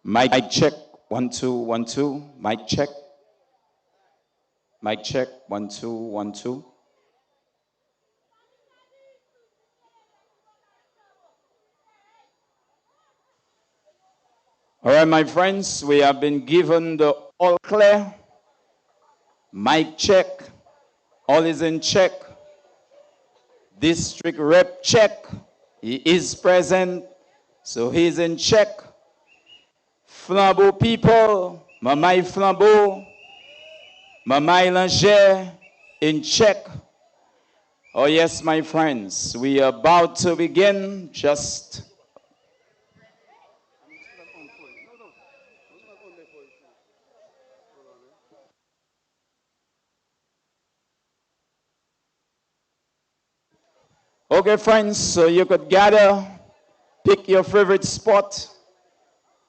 Mic check, 1 2 1 2. Mic check. Mic check, 1 2 1 2. All right, my friends, we have been given the all clear. Mic check. All is in check. District rep check. He is present, so he's in check. Flambeau people, Mamai Flambeau, Mamai Langer, in check. Oh yes, my friends, we are about to begin. Just okay, friends, so you could gather, pick your favorite spot.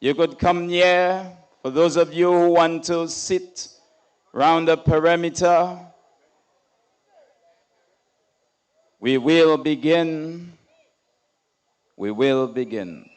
You could come near. For those of you who want to sit around the perimeter, we will begin. We will begin.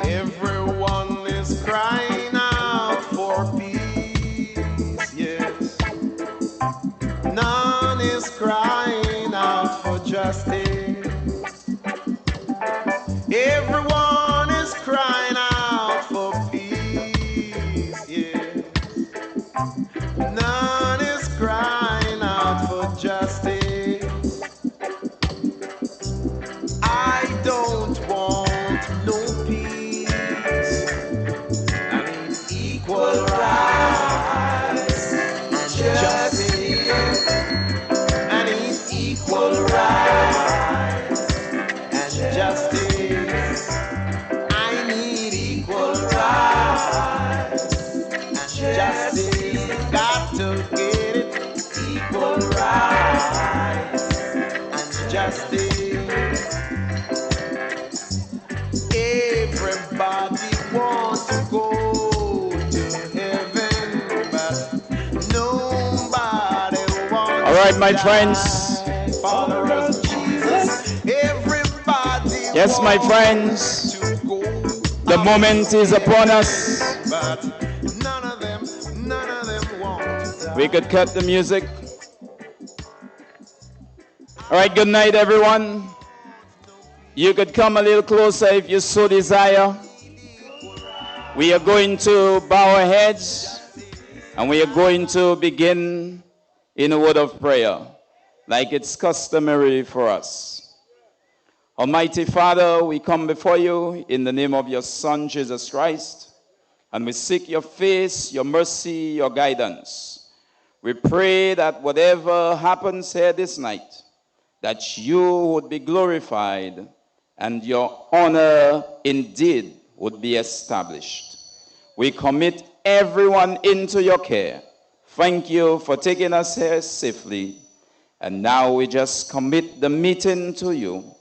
Everyone is crying out for peace, yes. None is crying out for justice. Everyone is crying out for peace, yes. None is crying out for justice. I don't want no peace. I need equal rights and justice. I need equal rights and justice. I need equal rights and justice. Got to get it. Equal rights and justice. Everybody wants to go to heaven, but nobody wants. All right, my friends. Followers of Jesus. Everybody. Yes, my friends. To go. The moment is upon us. But none of them want to die. We could cut the music. All right, good night, everyone. You could come a little closer if you so desire. We are going to bow our heads and we are going to begin in a word of prayer, like it's customary for us. Almighty Father, we come before you in the name of your Son, Jesus Christ, and we seek your face, your mercy, your guidance. We pray that whatever happens here this night, that you would be glorified and your honor indeed would be established. We commit everyone into your care. Thank you for taking us here safely. And now we just commit the meeting to you.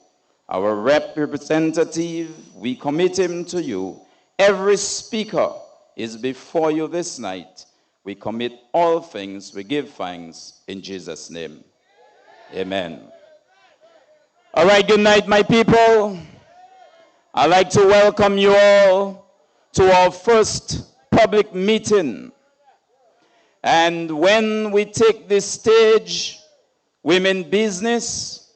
Our representative, we commit him to you. Every speaker is before you this night. We commit all things. We give thanks in Jesus' name. Amen. All right, good night, my people. I'd like to welcome you all to our first public meeting. And when we take this stage, we mean business,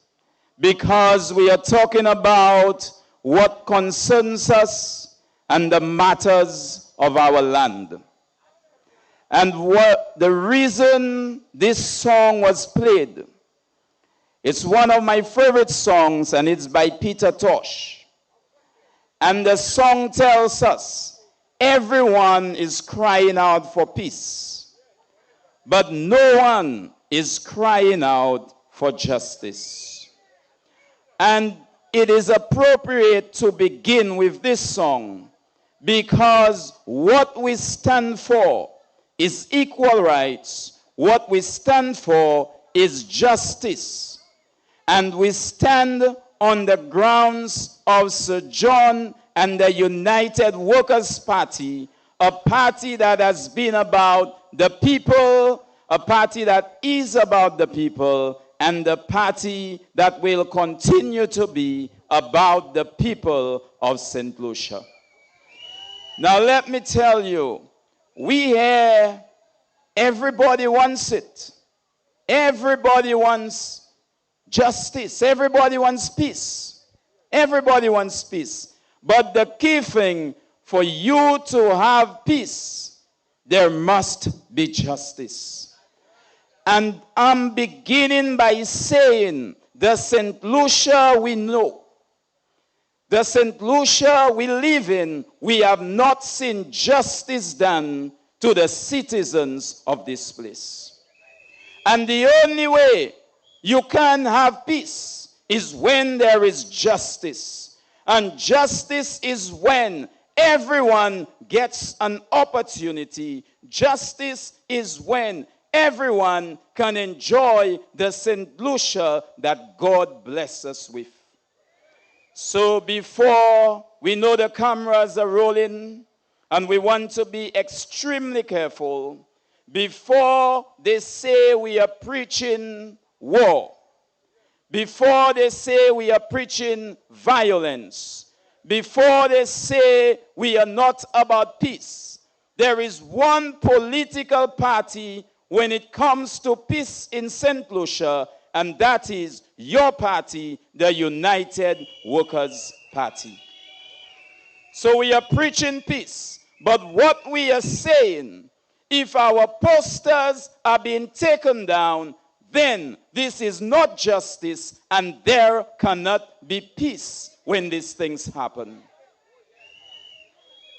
because we are talking about what concerns us and the matters of our land. And what the reason this song was played, it's one of my favorite songs, and it's by Peter Tosh. And the song tells us everyone is crying out for peace. but no one is crying out for justice. And it is appropriate to begin with this song because what we stand for is equal rights. What we stand for is justice. And we stand on the grounds of Sir John and the United Workers' Party, a party that has been about the people, a party that is about the people, and the party that will continue to be about the people of St. Lucia. Now let me tell you, we hear everybody wants it. Everybody wants justice. Everybody wants peace. Everybody wants peace. But the key thing for you to have peace, there must be justice. And I'm beginning by saying the St. Lucia we know, the St. Lucia we live in, we have not seen justice done to the citizens of this place. And the only way you can have peace is when there is justice. And justice is when everyone gets an opportunity. Justice is when everyone can enjoy the St. Lucia that God bless us with. So before we know the cameras are rolling, and we want to be extremely careful, before they say we are preaching war, before they say we are preaching violence, before they say we are not about peace, there is one political party when it comes to peace in St. Lucia, and that is your party, the United Workers' Party. So we are preaching peace, but what we are saying, if our posters are being taken down, then this is not justice, and there cannot be peace when these things happen.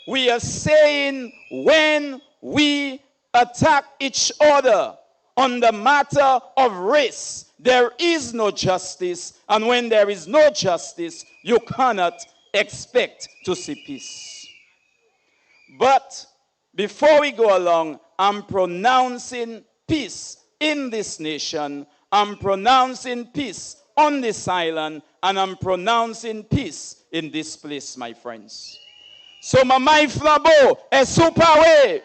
We are saying when we attack each other on the matter of race, there is no justice, and when there is no justice, you cannot expect to see peace. But before we go along, I'm pronouncing peace in this nation, I'm pronouncing peace on this island, and I'm pronouncing peace in this place, my friends. So mamai flabo est soupawe.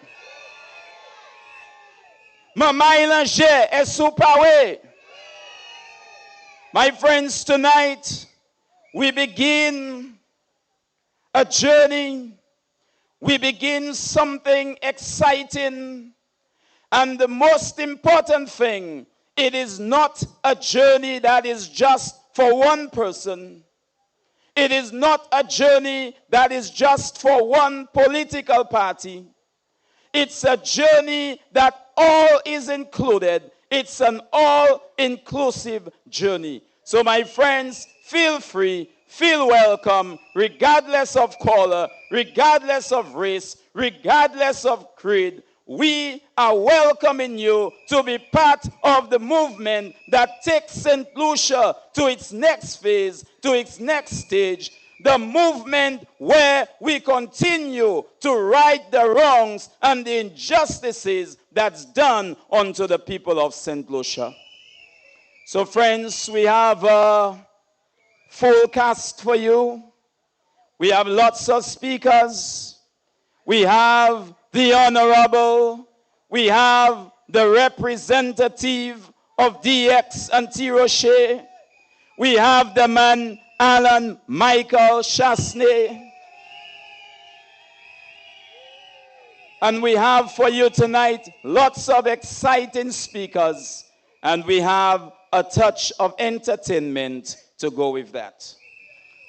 Mamai lange est soupawe. My friends, tonight we begin a journey. We begin something exciting. And the most important thing, it is not a journey that is just for one person. It is not a journey that is just for one political party. It's a journey that all is included. It's an all-inclusive journey. So my friends, feel free, feel welcome, regardless of color, regardless of race, regardless of creed. We are welcoming you to be part of the movement that takes St. Lucia to its next phase, to its next stage. The movement where we continue to right the wrongs and the injustices that's done unto the people of St. Lucia. So friends, we have a full cast for you. We have lots of speakers. We have the honorable. We have the representative of DX and T-Rocher. We have the man Alan Michael Chastanet. And we have for you tonight lots of exciting speakers. And we have a touch of entertainment to go with that.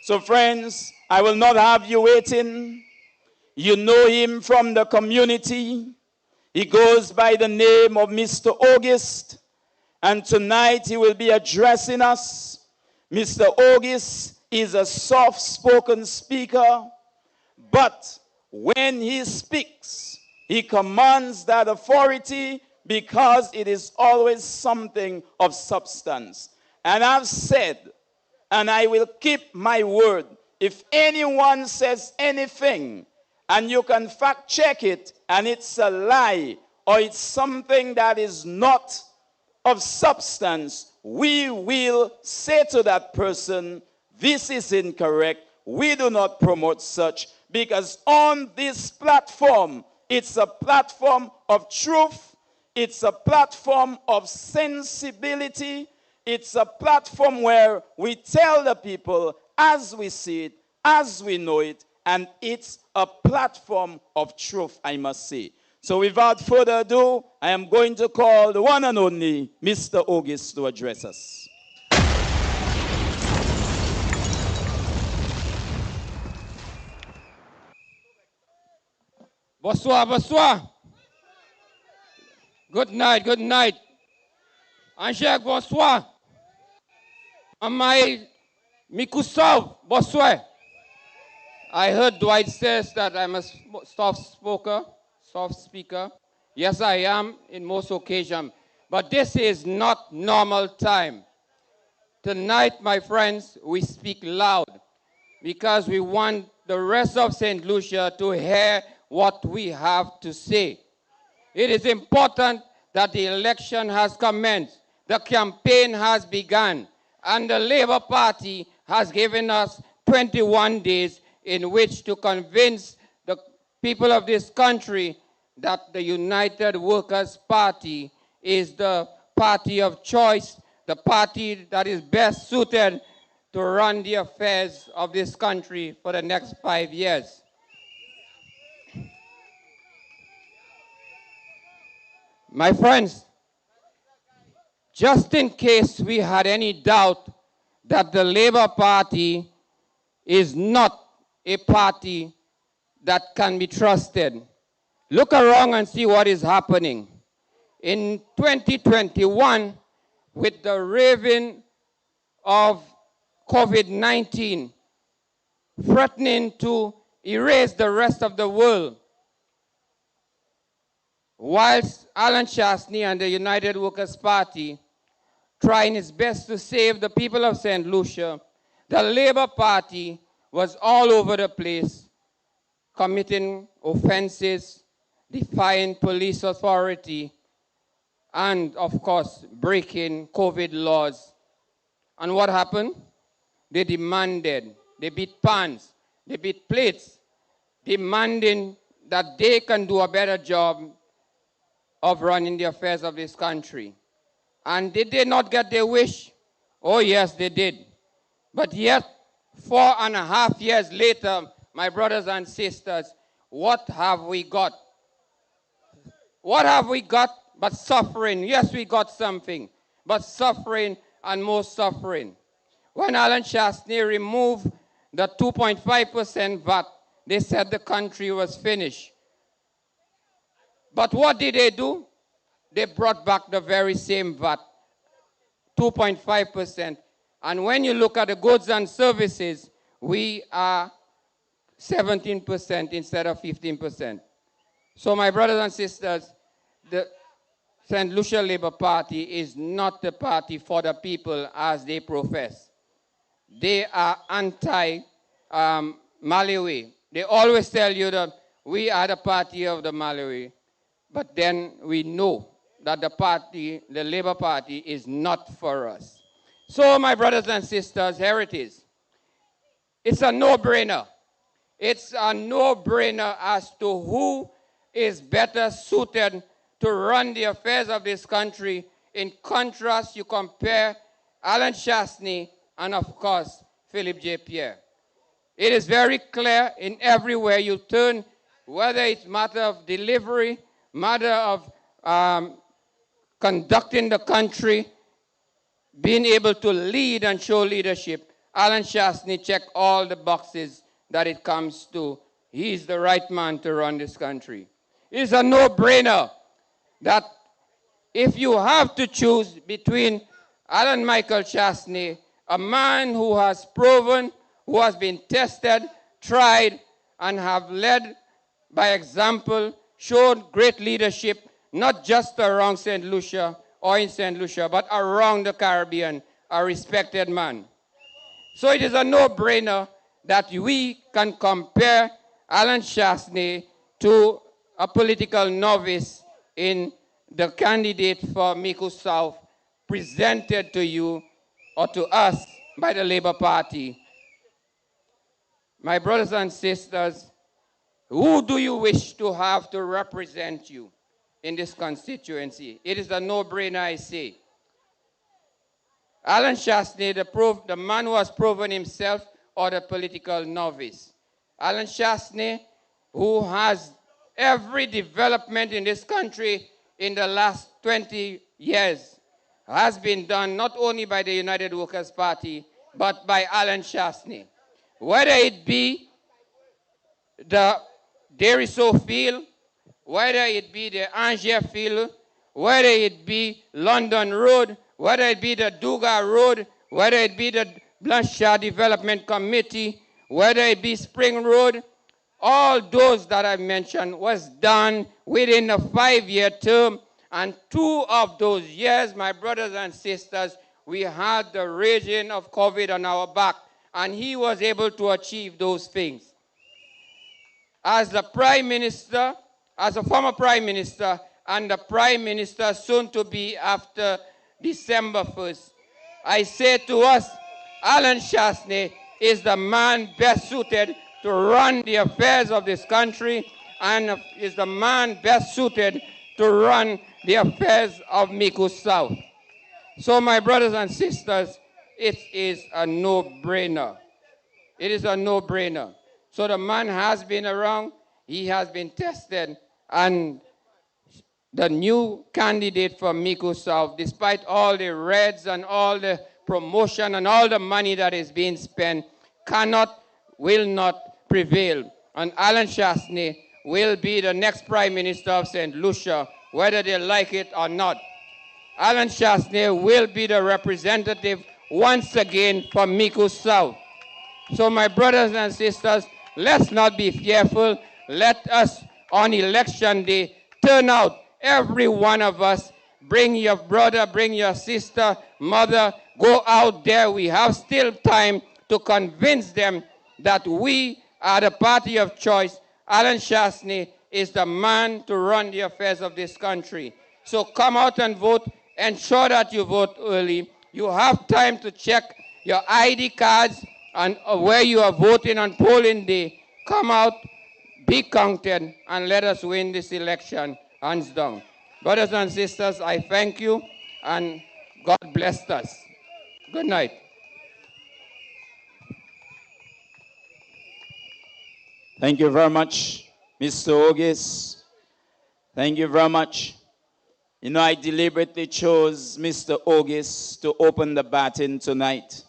So friends, I will not have you waiting. You know him from the community. He goes by the name of Mr. August. And tonight he will be addressing us. Mr. August is a soft-spoken speaker, but when he speaks, he commands that authority because it is always something of substance. And I've said, and I will keep my word, if anyone says anything, and you can fact check it, and it's a lie, or it's something that is not of substance, we will say to that person, this is incorrect. We do not promote such, because on this platform, it's a platform of truth. It's a platform of sensibility. It's a platform where we tell the people as we see it, as we know it, and it's a platform of truth, I must say. So without further ado, I am going to call the one and only Mr. August to address us. Bonsoir, bonsoir. Good night, good night. Anse Ger, bonsoir. Anse Micoud, bonsoir. I heard Dwight says that I'm a soft speaker. Yes, I am in most occasions. But this is not normal time. Tonight, my friends, we speak loud because we want the rest of St. Lucia to hear what we have to say. It is important that the election has commenced, the campaign has begun, and the Labour Party has given us 21 days in which to convince the people of this country that the United Workers' Party is the party of choice, the party that is best suited to run the affairs of this country for the next 5 years. My friends, just in case we had any doubt that the Labour Party is not a party that can be trusted, look around and see what is happening. In 2021, with the raving of COVID-19 threatening to erase the rest of the world, whilst Alan Chastanet and the United Workers' Party trying its best to save the people of St. Lucia, the Labour Party was all over the place, committing offenses, defying police authority, and of course, breaking COVID laws. And what happened? They demanded, they beat pans, they beat plates, demanding that they can do a better job of running the affairs of this country. And did they not get their wish? Oh yes, they did. But yet, 4.5 years later, my brothers and sisters, what have we got? What have we got but suffering? Yes, we got something, but suffering and more suffering. When Alan Chastanet removed the 2.5% VAT, they said the country was finished. But what did they do? They brought back the very same VAT, 2.5%. And when you look at the goods and services, we are 17% instead of 15%. So my brothers and sisters, the St. Lucia Labour Party is not the party for the people as they profess. They are anti-Malawi. They always tell you that we are the party of the Malawi. But then we know that the Labour Party, is not for us. So my brothers and sisters, here it is. It's a no-brainer. It's a no-brainer as to who is better suited to run the affairs of this country. In contrast, you compare Alan Chastanet and, of course, Philip J. Pierre. It is very clear in everywhere you turn, whether it's matter of delivery, matter of conducting the country, being able to lead and show leadership. Alan Chastanet checked all the boxes that it comes to. He's the right man to run this country. It's a no-brainer that if you have to choose between Alan Michael Chastanet, a man who has proven, who has been tested, tried, and have led by example, showed great leadership, not just around St. Lucia or in St. Lucia, but around the Caribbean, a respected man. So it is a no-brainer that we can compare Alan Chastanet to a political novice in the candidate for Micoud South presented to you or to us by the Labour Party. My brothers and sisters, who do you wish to have to represent you in this constituency? It is a no-brainer, I say. Alan Chastanet, the man who has proven himself, or the political novice. Alan Chastanet, who has every development in this country in the last 20 years, has been done not only by the United Workers' Party, but by Alan Chastanet. Whether it be the Deriso field, whether it be the Anse Ger field, whether it be London Road, whether it be the Duga Road, whether it be the Blanchard Development Committee, whether it be Spring Road, all those that I mentioned was done within a 5-year term. And 2 of those years, my brothers and sisters, we had the raging of COVID on our back, and he was able to achieve those things. As the Prime Minister, as a former Prime Minister, and the Prime Minister soon to be after December 1st, I say to us, Alan Chastanet is the man best suited to run the affairs of this country, and is the man best suited to run the affairs of Micoud South. So my brothers and sisters, it is a no-brainer. It is a no-brainer. So the man has been around, he has been tested, and the new candidate for Micoud South, despite all the reds and all the promotion and all the money that is being spent, will not prevail. And Alan Chastanet will be the next Prime Minister of St. Lucia, whether they like it or not. Alan Chastanet will be the representative once again for Micoud South. So my brothers and sisters, let's not be fearful. Let us on election day turn out, every one of us. Bring your brother, bring your sister, mother, go out there. We have still time to convince them that we are the party of choice. Alan Chastanet is the man to run the affairs of this country. So come out and vote. Ensure that you vote early. You have time to check your ID cards and where you are voting on polling day. Come out, be counted, and let us win this election hands down. Brothers and sisters, I thank you, and God bless us. Good night. Thank you very much, Mr. August. Thank you very much. You know, I deliberately chose Mr. August to open the baton tonight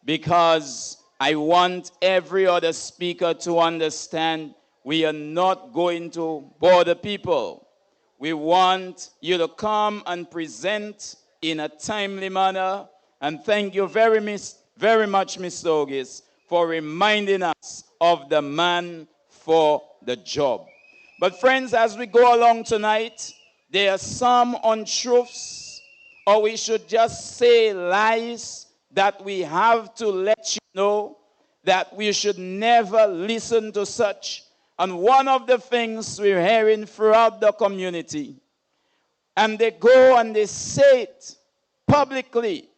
because I want every other speaker to understand we are not going to bore the people. We want you to come and present in a timely manner. And thank you very much, Mr. August, for reminding us of the man for the job. But friends, as we go along tonight, there are some untruths, or we should just say lies, that we have to let you know that we should never listen to such. And one of the things we're hearing throughout the community, and they go and they say it publicly,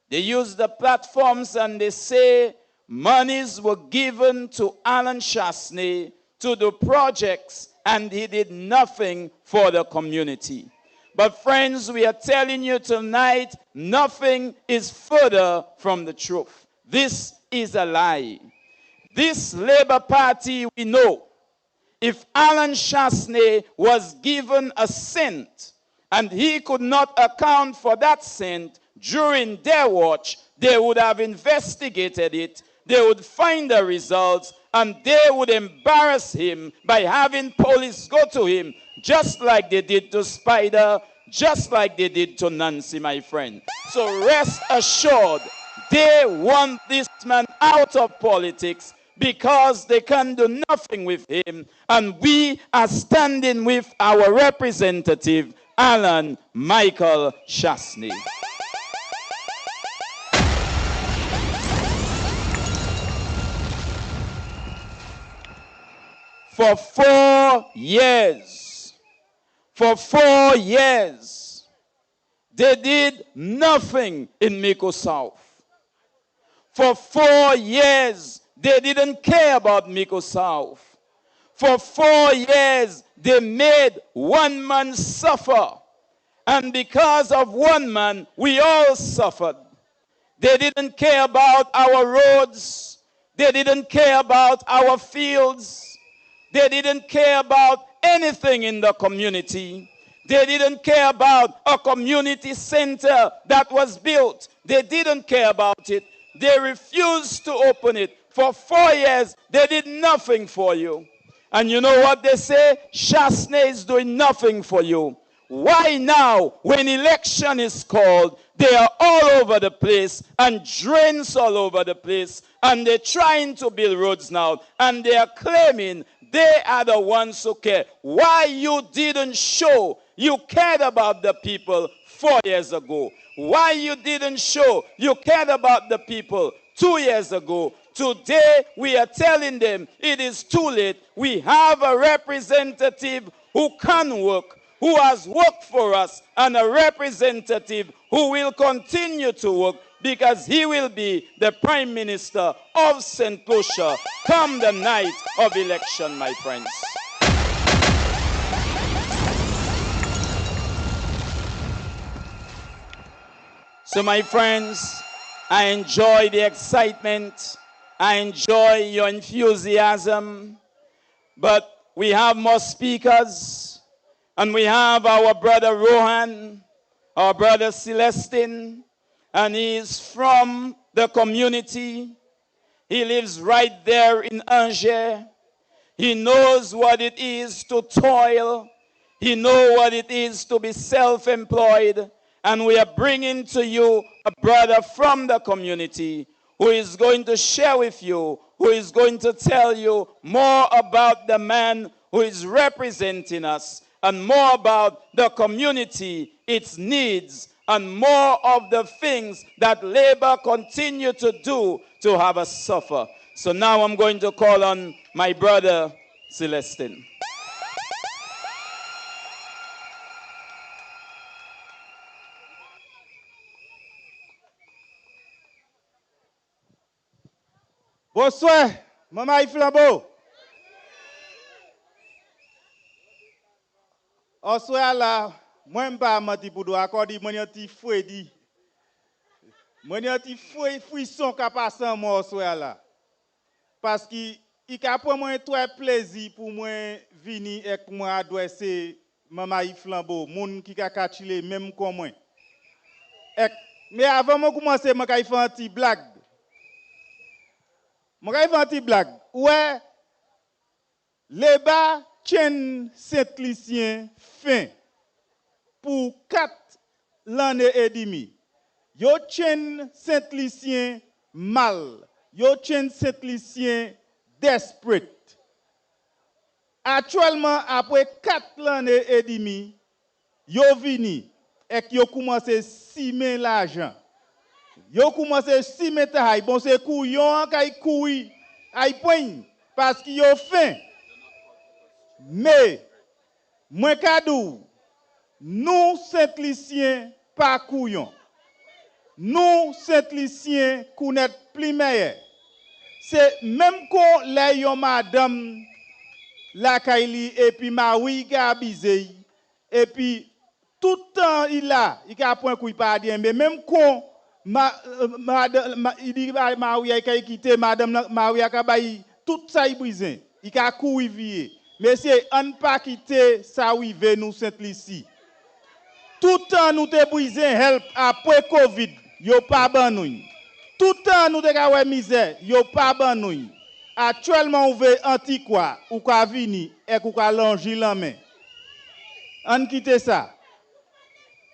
they use the platforms and they say monies were given to Alan Chastanet to do projects and he did nothing for the community. But friends, we are telling you tonight, nothing is further from the truth. This is a lie. This Labour Party, we know, if Alan Chastanet was given a cent and he could not account for that cent during their watch, they would have investigated it, they would find the results, and they would embarrass him by having police go to him, just like they did to Spider, just like they did to Nancy, my friend. So rest assured, they want this man out of politics because they can do nothing with him. And we are standing with our representative, Alan Michael Chastanet. For 4 years, they did nothing in Micoud South. For 4 years, they didn't care about Micoud South. For 4 years, they made one man suffer. And because of one man, we all suffered. They didn't care about our roads. They didn't care about our fields. They didn't care about anything in the community. They didn't care about a community center that was built. They didn't care about it. They refused to open it. For 4 years, they did nothing for you. And you know what they say? Chastanet is doing nothing for you. Why now, when election is called, they are all over the place and drains all over the place, and they're trying to build roads now, and they are claiming they are the ones who care. Why you didn't show you cared about the people 4 years ago? Why you didn't show you cared about the people 2 years ago? Today we are telling them it is too late. We have a representative who can work, who has worked for us, and a representative who will continue to work, because he will be the Prime Minister of St. Lucia come the night of election, my friends. So, my friends, I enjoy the excitement. I enjoy your enthusiasm. But we have more speakers, and we have our brother Rohan, our brother Celestine, and he is from the community. He lives right there in Anse Ger. He knows what it is to toil. He knows what it is to be self-employed. And we are bringing to you a brother from the community who is going to share with you, who is going to tell you more about the man who is representing us, and more about the community, its needs, and more of the things that Labour continue to do to have us suffer. So now I'm going to call on my brother Celestine. Bonsoir, Maman Flambeau. Bonsoir là, moi m'pa menti pour doit accorder mon ti fouet di. Mon ti fouisson ka passer moi soir là. Parce que il ka pour moi très plaisir pour moi venir et pour moi adresser Maman Flambeau, moun qui ka chiller même comme moi. Mais avant moi commencer, moi ka faire un petit blague. Moi ka faire un petit blague. Ouais, les bas Chen Saint-Lucien fin pour 4 l'année et demi. Yo Chen Saint-Lucien mal. Yo Chen Saint-Lucien desperate. Actuellement, après 4 l'année et demi, yo vini et yo commencé simer l'argent. Yo commencé simer taille. Bon, c'est couillon, kay couille, ay point, parce que yo fin. Mais, moi kadou, nous Saint-Lucien pas couillon. Nous Saint-Lucien connaît plus meilleur. C'est même qu'on l'a yon madame la kaili et puis Marie gabizé et puis tout le temps il a point couille pas bien, mais même qu'on il dit Marie a quitté madame Marie a bayi tout ça il brisé. Il a courir vie. Mais c'est on pas quitter ça oui veut nous Saint-Lucie. Tout le temps nous te brisé help après Covid, yo pas ban nous. Tout le temps nous te gawe misère, yo pas ban nous. Actuellement on veut antiquois ou ka vini et ou ka longer la main. On quitte ça.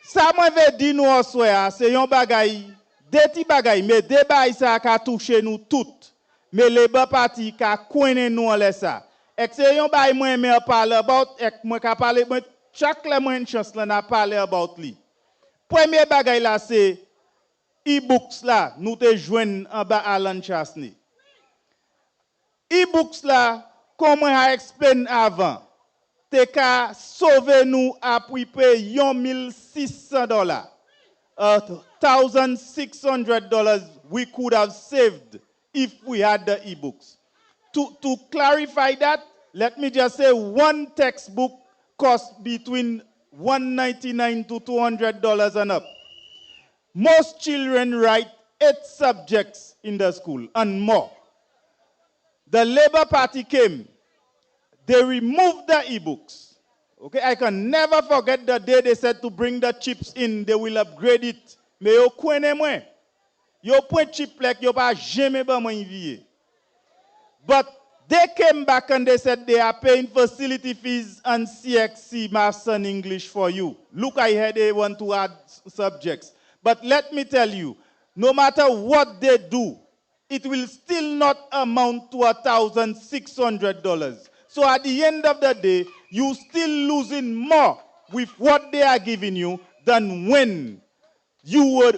Ça moi veut dire nous en soir, c'est un bagay, des petits bagay mais des bagay ça ka toucher nous toutes. mais Labour Party ka koine nous en ça. Et c'est yon bay moi me parler about et moi ka parler chaque le moi une chance là n'a parler about li. Premier bagay là c'est e-books là nous te joindre en bas à Chastanet. E-books là comme moi explain avant te ka sauver nous à prix $1,600. $1,600 we could have saved if we had the e-books. To clarify that, let me just say one textbook costs between $199 to $200 and up. Most children write 8 subjects in the school and more. The Labour Party came, they removed the e-books. Okay, I can never forget the day they said to bring the chips in, they will upgrade it. Mais yo kwene mwen. Yo point chip like yo pa jamais ba mwen vie. But they came back and they said they are paying facility fees and CXC Maths and English for you. Look, I heard they want to add subjects. But let me tell you, no matter what they do, it will still not amount to $1,600. So at the end of the day, you still losing more with what they are giving you than when you were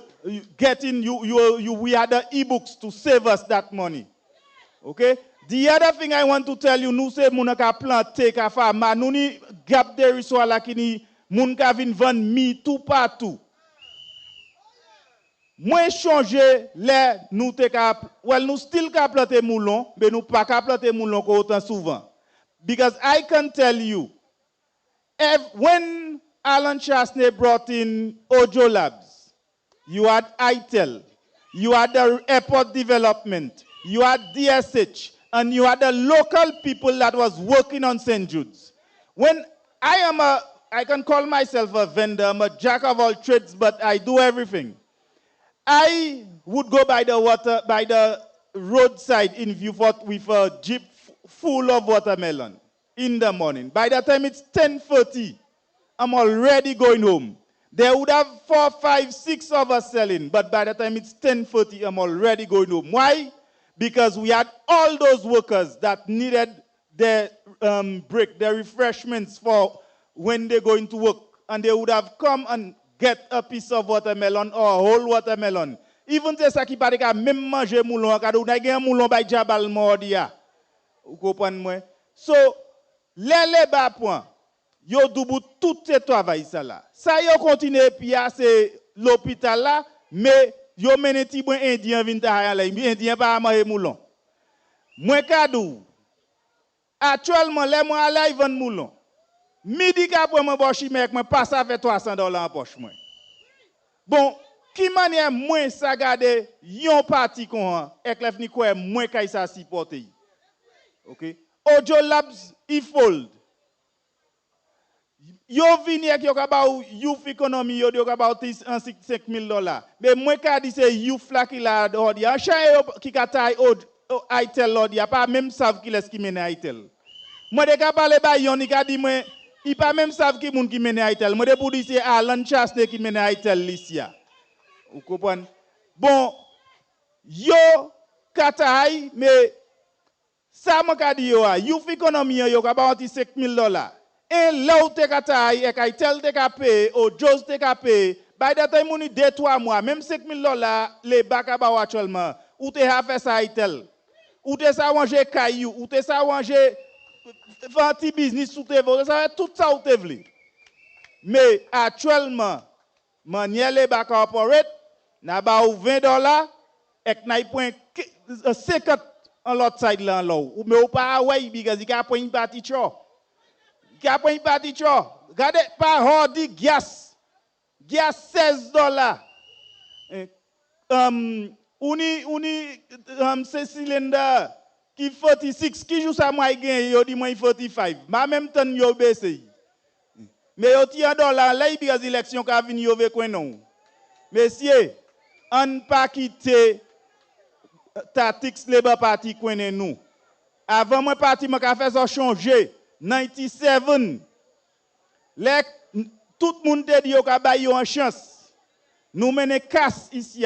getting we had the e-books to save us that money. Okay? The other thing I want to tell you, nous se moun ka planter ka fa ma nou ni gap de riso la ki ni moun ka vin vend mi tout partout. Moins changer les nous te ka well nous still ka planter moulon, mais nous pas ka planter moulon ko autant souvent. Because I can tell you, when Alan Chastanet brought in Ojo Labs, you had ITEL, you had the airport development, you had DSH, and you had the local people that was working on St. Jude's. When I can call myself a vendor, I'm a jack of all trades, but I do everything. I would go by the roadside in Vieux-Fort with a jeep full of watermelon in the morning. By the time it's 10:30, I'm already going home. There would have 4, 5, 6 of us selling, but by the time it's 10:30, I'm already going home. Why? Because we had all those workers that needed their break, their refreshments for when they're going to work, and they would have come and get a piece of watermelon or a whole watermelon. Even te sa ki pare ka même manger moulon, ka ou na gen moulon bay jabal mordia. Ou comprendre moi? So, les bas point, yo doubout tout ce travail ça là. Ça yo continue puis c'est l'hôpital là, mais yo mene ti bon indien vinn ta là, indien pas manger moulon. Moi kadou. Actuellement les moi aller vendre moulon. Midi ka pour moi bon chimèque, moi passe avec $300 en poche moi. Bon, qui manière moins ça garder yon parti kon et klef ni quoi moins kay ça supporter. OK? Ojo Labs I fold. Yo vini ak yo ka ba youth economy yo ka ba $5,000. Mais moi ka di c'est youth la ki la odi. En chan yo ki ka tay ITEL odi, pas même savent qui laisse qui mène ITEL. Moi de ka parler ba yon ni ka di moi il pas même savent qui moun qui mène ITEL. Moi de pour di c'est Alan Chastanet qui mène ITEL licia. Vous comprenez? Bon, yo katay mais ça m'a ka di yo a youth economy yo ka ba $5,000. Et là où te katay et kay tel te ka pay ou Jos te ka pay by the time mouni 2-3 mois même $5,000 les baka ba actuellement ou te ha fait ça itel ou te sa manger caillou ou te sa manger fanti business ou te ça tout ça ou te vle mais actuellement manière les baka corporate na ba ou $20 et na point 50 en l'autre side là ou mais ou pas ouais because il ka point une partie cho Regardez, pas hardi gas $16. Ce cylindre qui 46 qui joue ça moi gain yo di moi 45. Ma même temps yo baissé. Mais yo ti $1 là because élection ka vinn yo ve kwen non. Messieurs, on pas quitter tactics Labour Party kwen nous. Avant moi parti m'a ka fait ça changer. 97 tout le monde dit yo ka bay yo en chance nous mener casse ici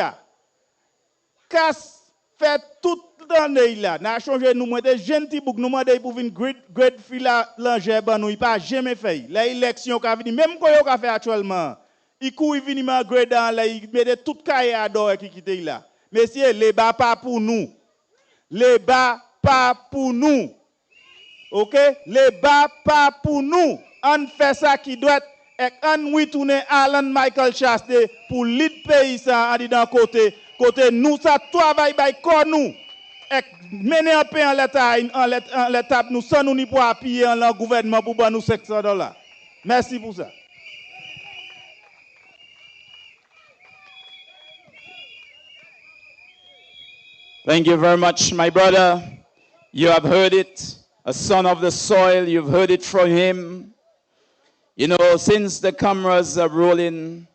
casse fait toute l'année là, n'a changé nous des gentil pour nous demander pour une grade fila langer ban nous, il pas jamais fait. La élection qu'a venu même quand yo qu'a fait actuellement. Il court venir ma grade dans là, il met tout cahier à dehors qui quitte là. Messieurs, les bas pas pour nous. Les bas pas pour nous. OK? Les bas pas pour nous. On fait ça qui doit être et on retourne Alan Michael Chastanet pour lead pays ça en dans côté nous ça travail by corps nous et mener un pays en l'étape nous sans nous ni pour appuyer en le gouvernement pour nous $600. Merci pour ça. Thank you very much, my brother. You have heard it. A son of the soil, you've heard it from him. You know, since the cameras are rolling,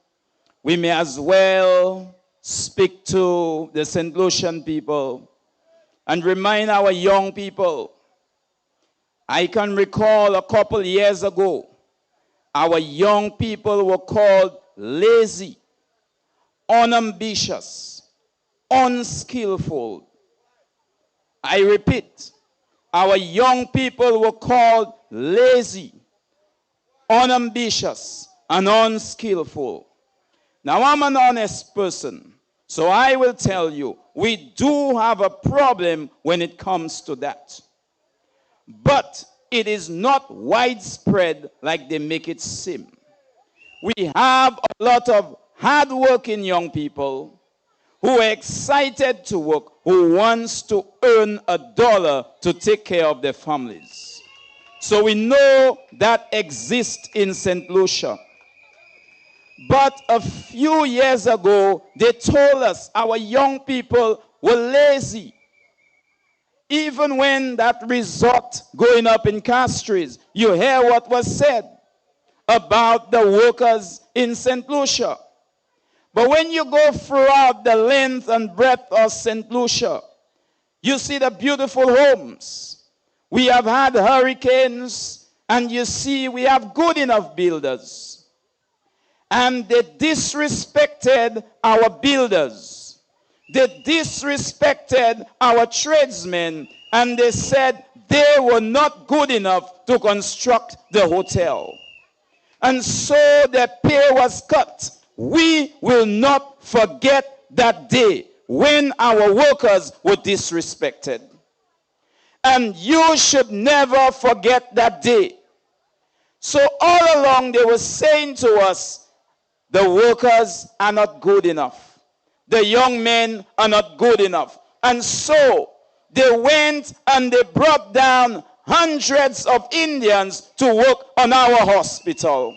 we may as well speak to the St. Lucian people and remind our young people. I can recall a couple years ago, our young people were called lazy, unambitious, unskillful. I repeat, our young people were called lazy, unambitious, and unskillful. Now, I'm an honest person, so I will tell you, we do have a problem when it comes to that. But it is not widespread like they make it seem. We have a lot of hardworking young people who are excited to work, who wants to earn $1 to take care of their families. So we know that exists in St. Lucia. But a few years ago, they told us our young people were lazy. Even when that resort going up in Castries, you hear what was said about the workers in St. Lucia. But when you go throughout the length and breadth of St. Lucia, you see the beautiful homes. We have had hurricanes, and you see we have good enough builders. And they disrespected our builders. They disrespected our tradesmen, and they said they were not good enough to construct the hotel. And so their pay was cut. We will not forget that day when our workers were disrespected. And you should never forget that day. So all along they were saying to us, the workers are not good enough. The young men are not good enough. And so they went and they brought down hundreds of Indians to work on our hospital.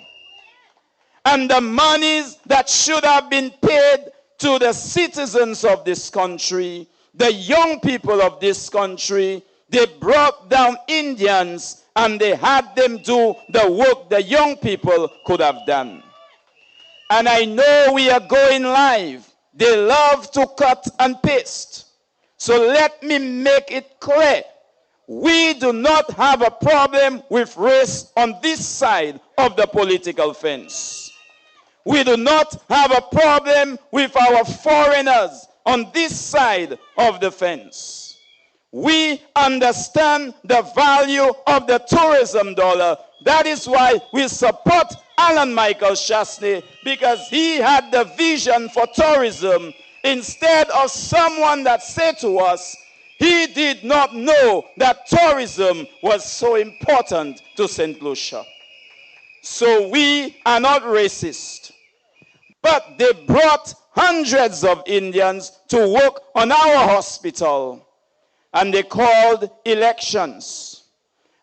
And the monies that should have been paid to the citizens of this country, the young people of this country, they brought down Indians and they had them do the work the young people could have done. And I know we are going live. They love to cut and paste. So let me make it clear. We do not have a problem with race on this side of the political fence. We do not have a problem with our foreigners on this side of the fence. We understand the value of the tourism dollar. That is why we support Alan Michael Chastanet, because he had the vision for tourism instead of someone that said to us, he did not know that tourism was so important to St. Lucia. So we are not racist. But they brought hundreds of Indians to work on our hospital. And they called elections.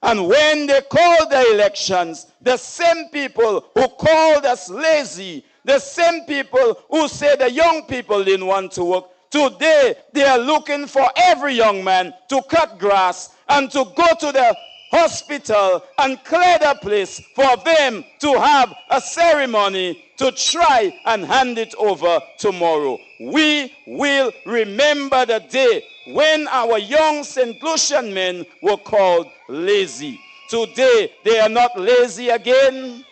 And when they called the elections, the same people who called us lazy, the same people who said the young people didn't want to work, today they are looking for every young man to cut grass and to go to the hospital and clear the place for them to have a ceremony to try and hand it over tomorrow. We will remember the day when our young St. Lucian men were called lazy. Today, they are not lazy again.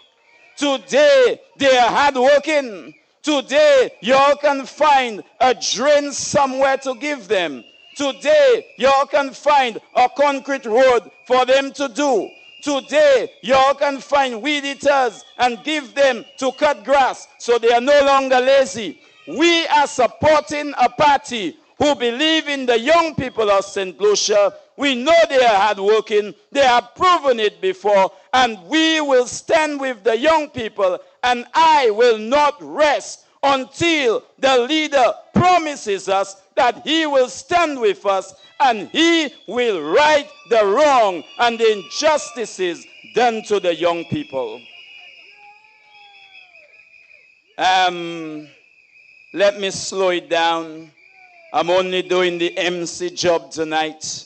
Today, they are hardworking. Today, you all can find a drain somewhere to give them. Today, y'all can find a concrete road for them to do. Today, y'all can find weed eaters and give them to cut grass so they are no longer lazy. We are supporting a party who believe in the young people of St. Lucia. We know they are hardworking. They have proven it before. And we will stand with the young people. And I will not rest until the leader promises us that he will stand with us and he will right the wrong and the injustices done to the young people. Let me slow it down. I'm only doing the MC job tonight.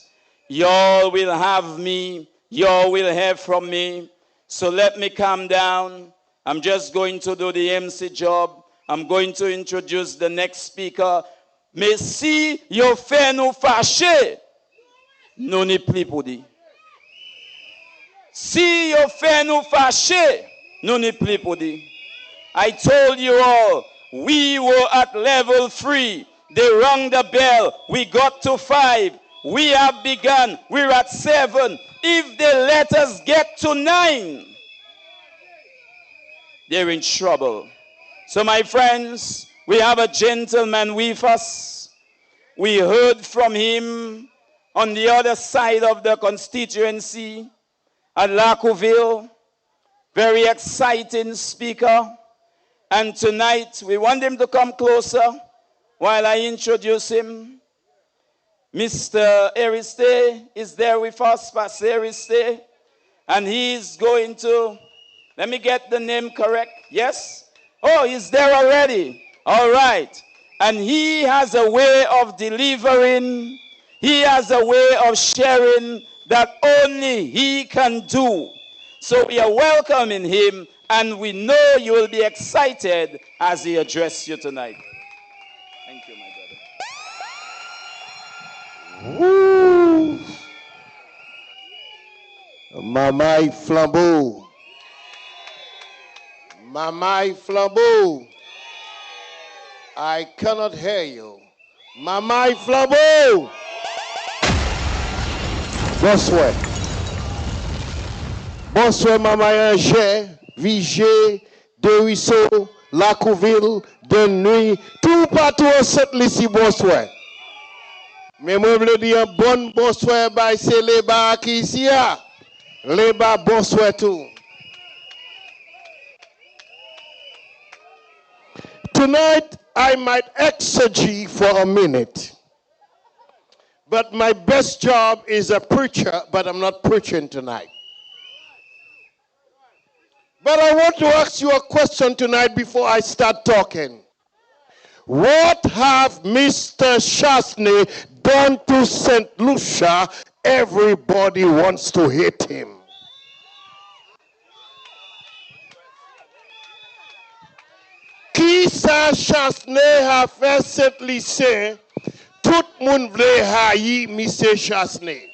Y'all will have me. Y'all will hear from me. So let me calm down. I'm just going to do the MC job. I'm going to introduce the next speaker. Mais si yo fait nous fâcher, nous n'y plus pour dire. Si yo fait nous fâcher, nous n'y plus pour dire. I told you all, we were at level 3. They rang the bell. We got to 5. We have begun. We're at 7. If they let us get to 9, they're in trouble. So my friends, we have a gentleman with us. We heard from him on the other side of the constituency at Lacouville. Very exciting speaker. And tonight, we want him to come closer while I introduce him. Mr. Ariste is there with us, Pastor Ariste. And he's going to, let me get the name correct. Yes? Oh, he's there already. All right. And he has a way of delivering. He has a way of sharing that only he can do. So we are welcoming him, and we know you will be excited as he addresses you tonight. Thank you, my brother. Woo! Mamai flambeau. Mamai flambeau. I cannot hear you. Mamai flambeau. Bonsoir. Bonsoir, Mamai Anse, Vigé, de Ruisseau, Lacouville, de Nuit, tout partout au Saint-Lucie, bonsoir. Mais moi, je veux dire un bon bonsoir, c'est les bas qui ici. Les bas, bonsoir tout. Tonight, I might exegete for a minute. But my best job is a preacher, but I'm not preaching tonight. But I want to ask you a question tonight before I start talking. What have Mr. Chastanet done to St. Lucia? Everybody wants to hate him. Qui sa Chastanet a fait cette lycée? Tout le monde veut haïr Mr. Chastanet.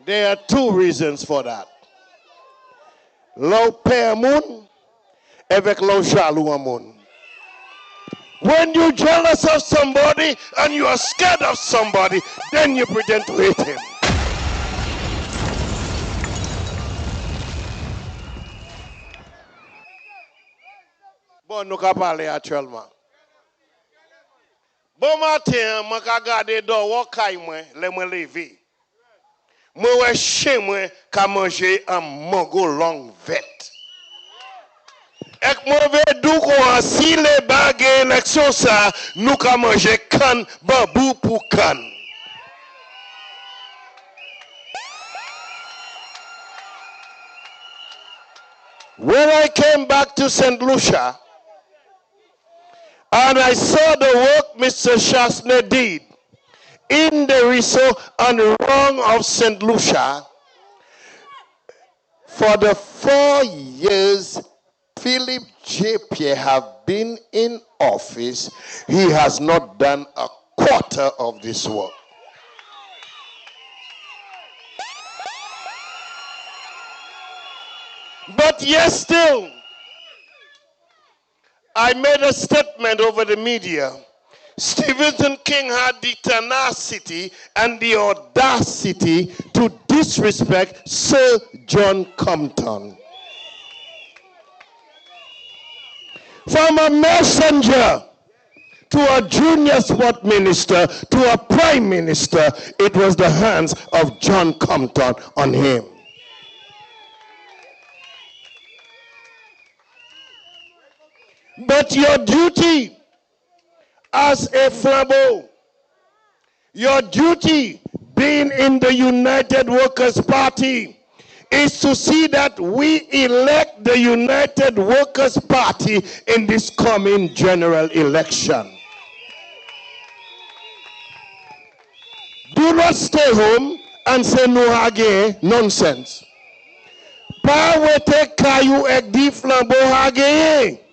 There are two reasons for that. L'on père moun, avec l'on jaloux moun. When you're jealous of somebody and you are scared of somebody, then you pretend to hate him. Bon, nous allons parler actuellement. Bon matin, je vais regarder dans le caille, je vais me lever. Moi, chez moi, je manger un mango long vête. Et moi, je vais dire si les bagues élections, ça, nous allons manger canne, bambou pour canne. When I came back to St. Lucia, and I saw the work Mr. Chastanet did in the Riso and the wrong of St. Lucia, for the 4 years Philip J. Pierre have been in office, he has not done a quarter of this work. But yes, still, I made a statement over the media. Stephen King had the tenacity and the audacity to disrespect Sir John Compton. From a messenger to a junior sport minister to a prime minister, it was the hands of John Compton on him. But your duty as a flambeau, your duty being in the United Workers' Party, is to see that we elect the United Workers' Party in this coming general election. Do not stay home and say no again nonsense. Pa wete kayu ek di flambo hage.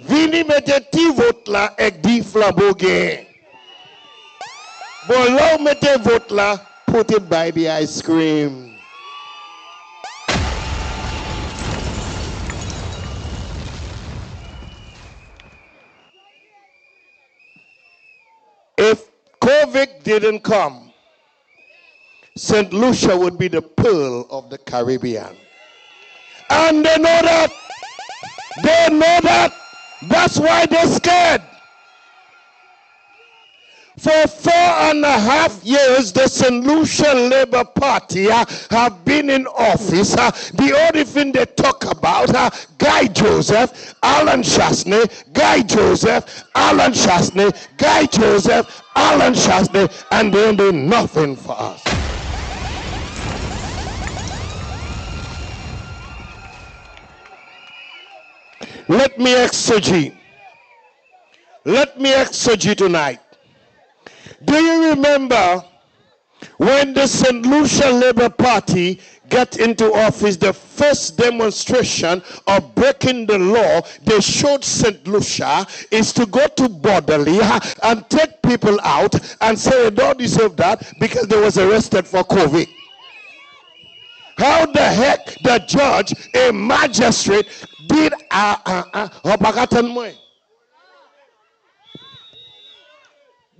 Vini mete ti vote la ek di flambo ge. Bolo mete vote la, put it by the ice cream. If COVID didn't come, St. Lucia would be the pearl of the Caribbean. And they know that. They know that. That's why they're scared. For 4.5 years, the St. Lucia Labour Party have been in office. The only thing they talk about, Guy Joseph, Alan Chastanet, Guy Joseph, Alan Chastanet, Guy Joseph, Alan Chastanet, and they do nothing for us. Let me exegete. Let me exegete tonight. Do you remember when the St. Lucia Labour Party got into office, the first demonstration of breaking the law they showed St. Lucia is to go to Borderly and take people out and say they don't deserve that because they was arrested for COVID. How the heck the judge, a magistrate, did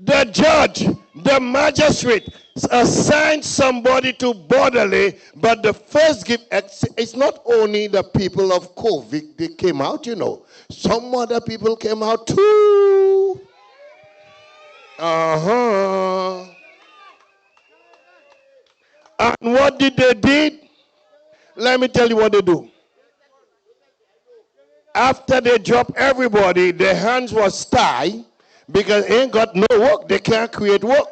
the judge, the magistrate, assigned somebody to Borderly, but the first gift, it's not only the people of COVID they came out, you know. Some other people came out too. And what did they do? Let me tell you what they do. After they drop everybody, their hands was tied because they ain't got no work. They can't create work.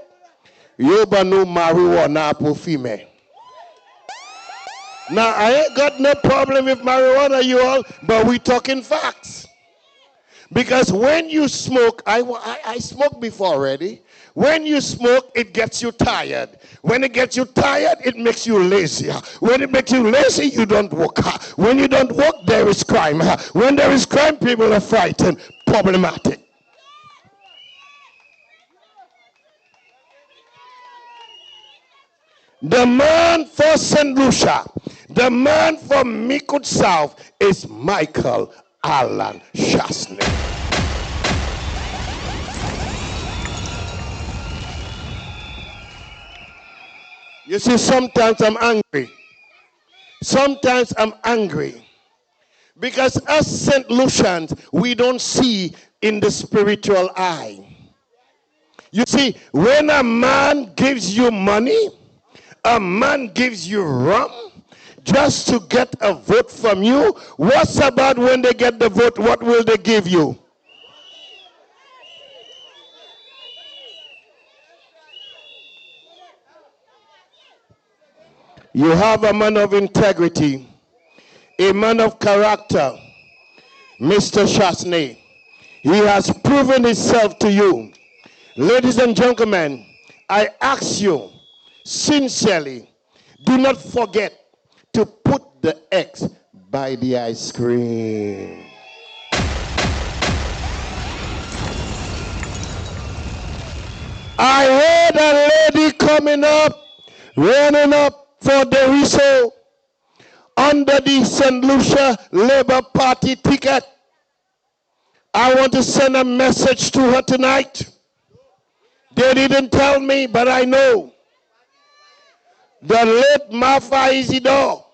Yoba no marijuana for female. Now, I ain't got no problem with marijuana, you all, but we talking facts. Because when you smoke, I smoked before already. When you smoke, it gets you tired. When it gets you tired, it makes you lazy. When it makes you lazy, you don't work. When you don't work, there is crime. When there is crime, people are frightened. Problematic. The man for St. Lucia, the man for Micoud South is Michael Alan Chastanet. You see, sometimes I'm angry. Sometimes I'm angry. Because us St. Lucians, we don't see in the spiritual eye. You see, when a man gives you money, a man gives you rum just to get a vote from you, what's about when they get the vote? What will they give you? You have a man of integrity, a man of character, Mr. Chastanet. He has proven himself to you. Ladies and gentlemen, I ask you sincerely, do not forget to put the X by the ice cream. I heard a lady coming up, running up for the resale under the St. Lucia Labour Party ticket. I want to send a message to her tonight. They didn't tell me, but I know. The late Martha Isidore,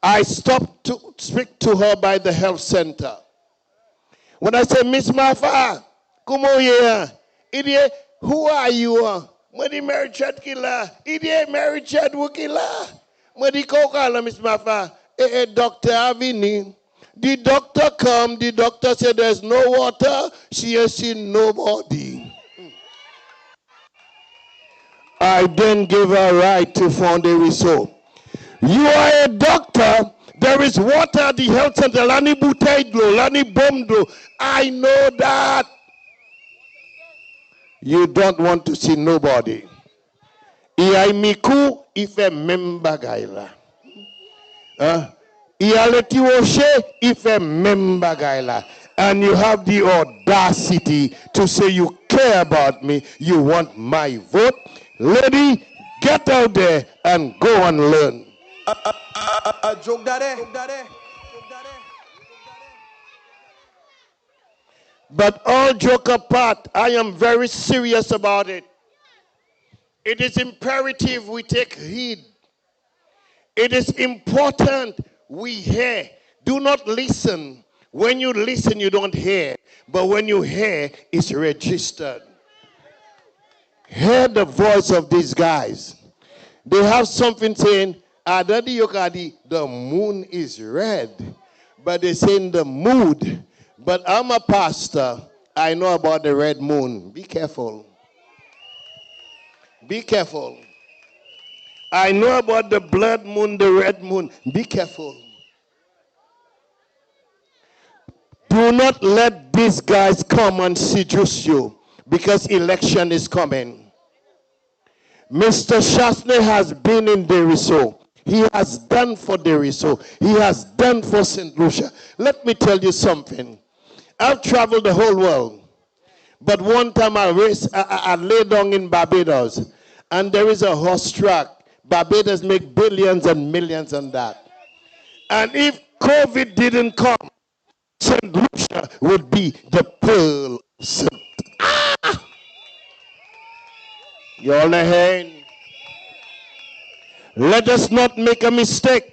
I stopped to speak to her by the health center. When I said, Miss Martha, come on here. Idiot, who are you? Madi Mary Chad Killer. Idiot, Mary Chad Wukila. Madi Kokala, Miss Martha. Dr. Avini. The doctor come. The doctor said there's no water. She has seen nobody. I then gave her right to found a result. You are a doctor. There is water at the health center. Lani Butaidlo, Lani Bomdo. I know that. You don't want to see nobody. Iai Miku ife member gaila. Ialeti Oshe ife member gaila. And you have the audacity to say you care about me. You want my vote. Lady, get out there and go and learn. But all joke apart, I am very serious about it. It is imperative we take heed. It is important we hear. Do not listen. When you listen, you don't hear. But when you hear, it's registered. Hear the voice of these guys. They have something saying, Adadi Yokadi, the moon is red. But they say in the mood. But I'm a pastor. I know about the red moon. Be careful. Be careful. I know about the blood moon, the red moon. Be careful. Do not let these guys come and seduce you because election is coming. Mr. Chastanet has been in Deriso. He has done for Deriso. He has done for St. Lucia. Let me tell you something. I've traveled the whole world. But one time I lay down in Barbados, and there is a horse track. Barbados make billions and millions on that. And if COVID didn't come, St. Lucia would be the pearl of St. You all hand. Let us not make a mistake.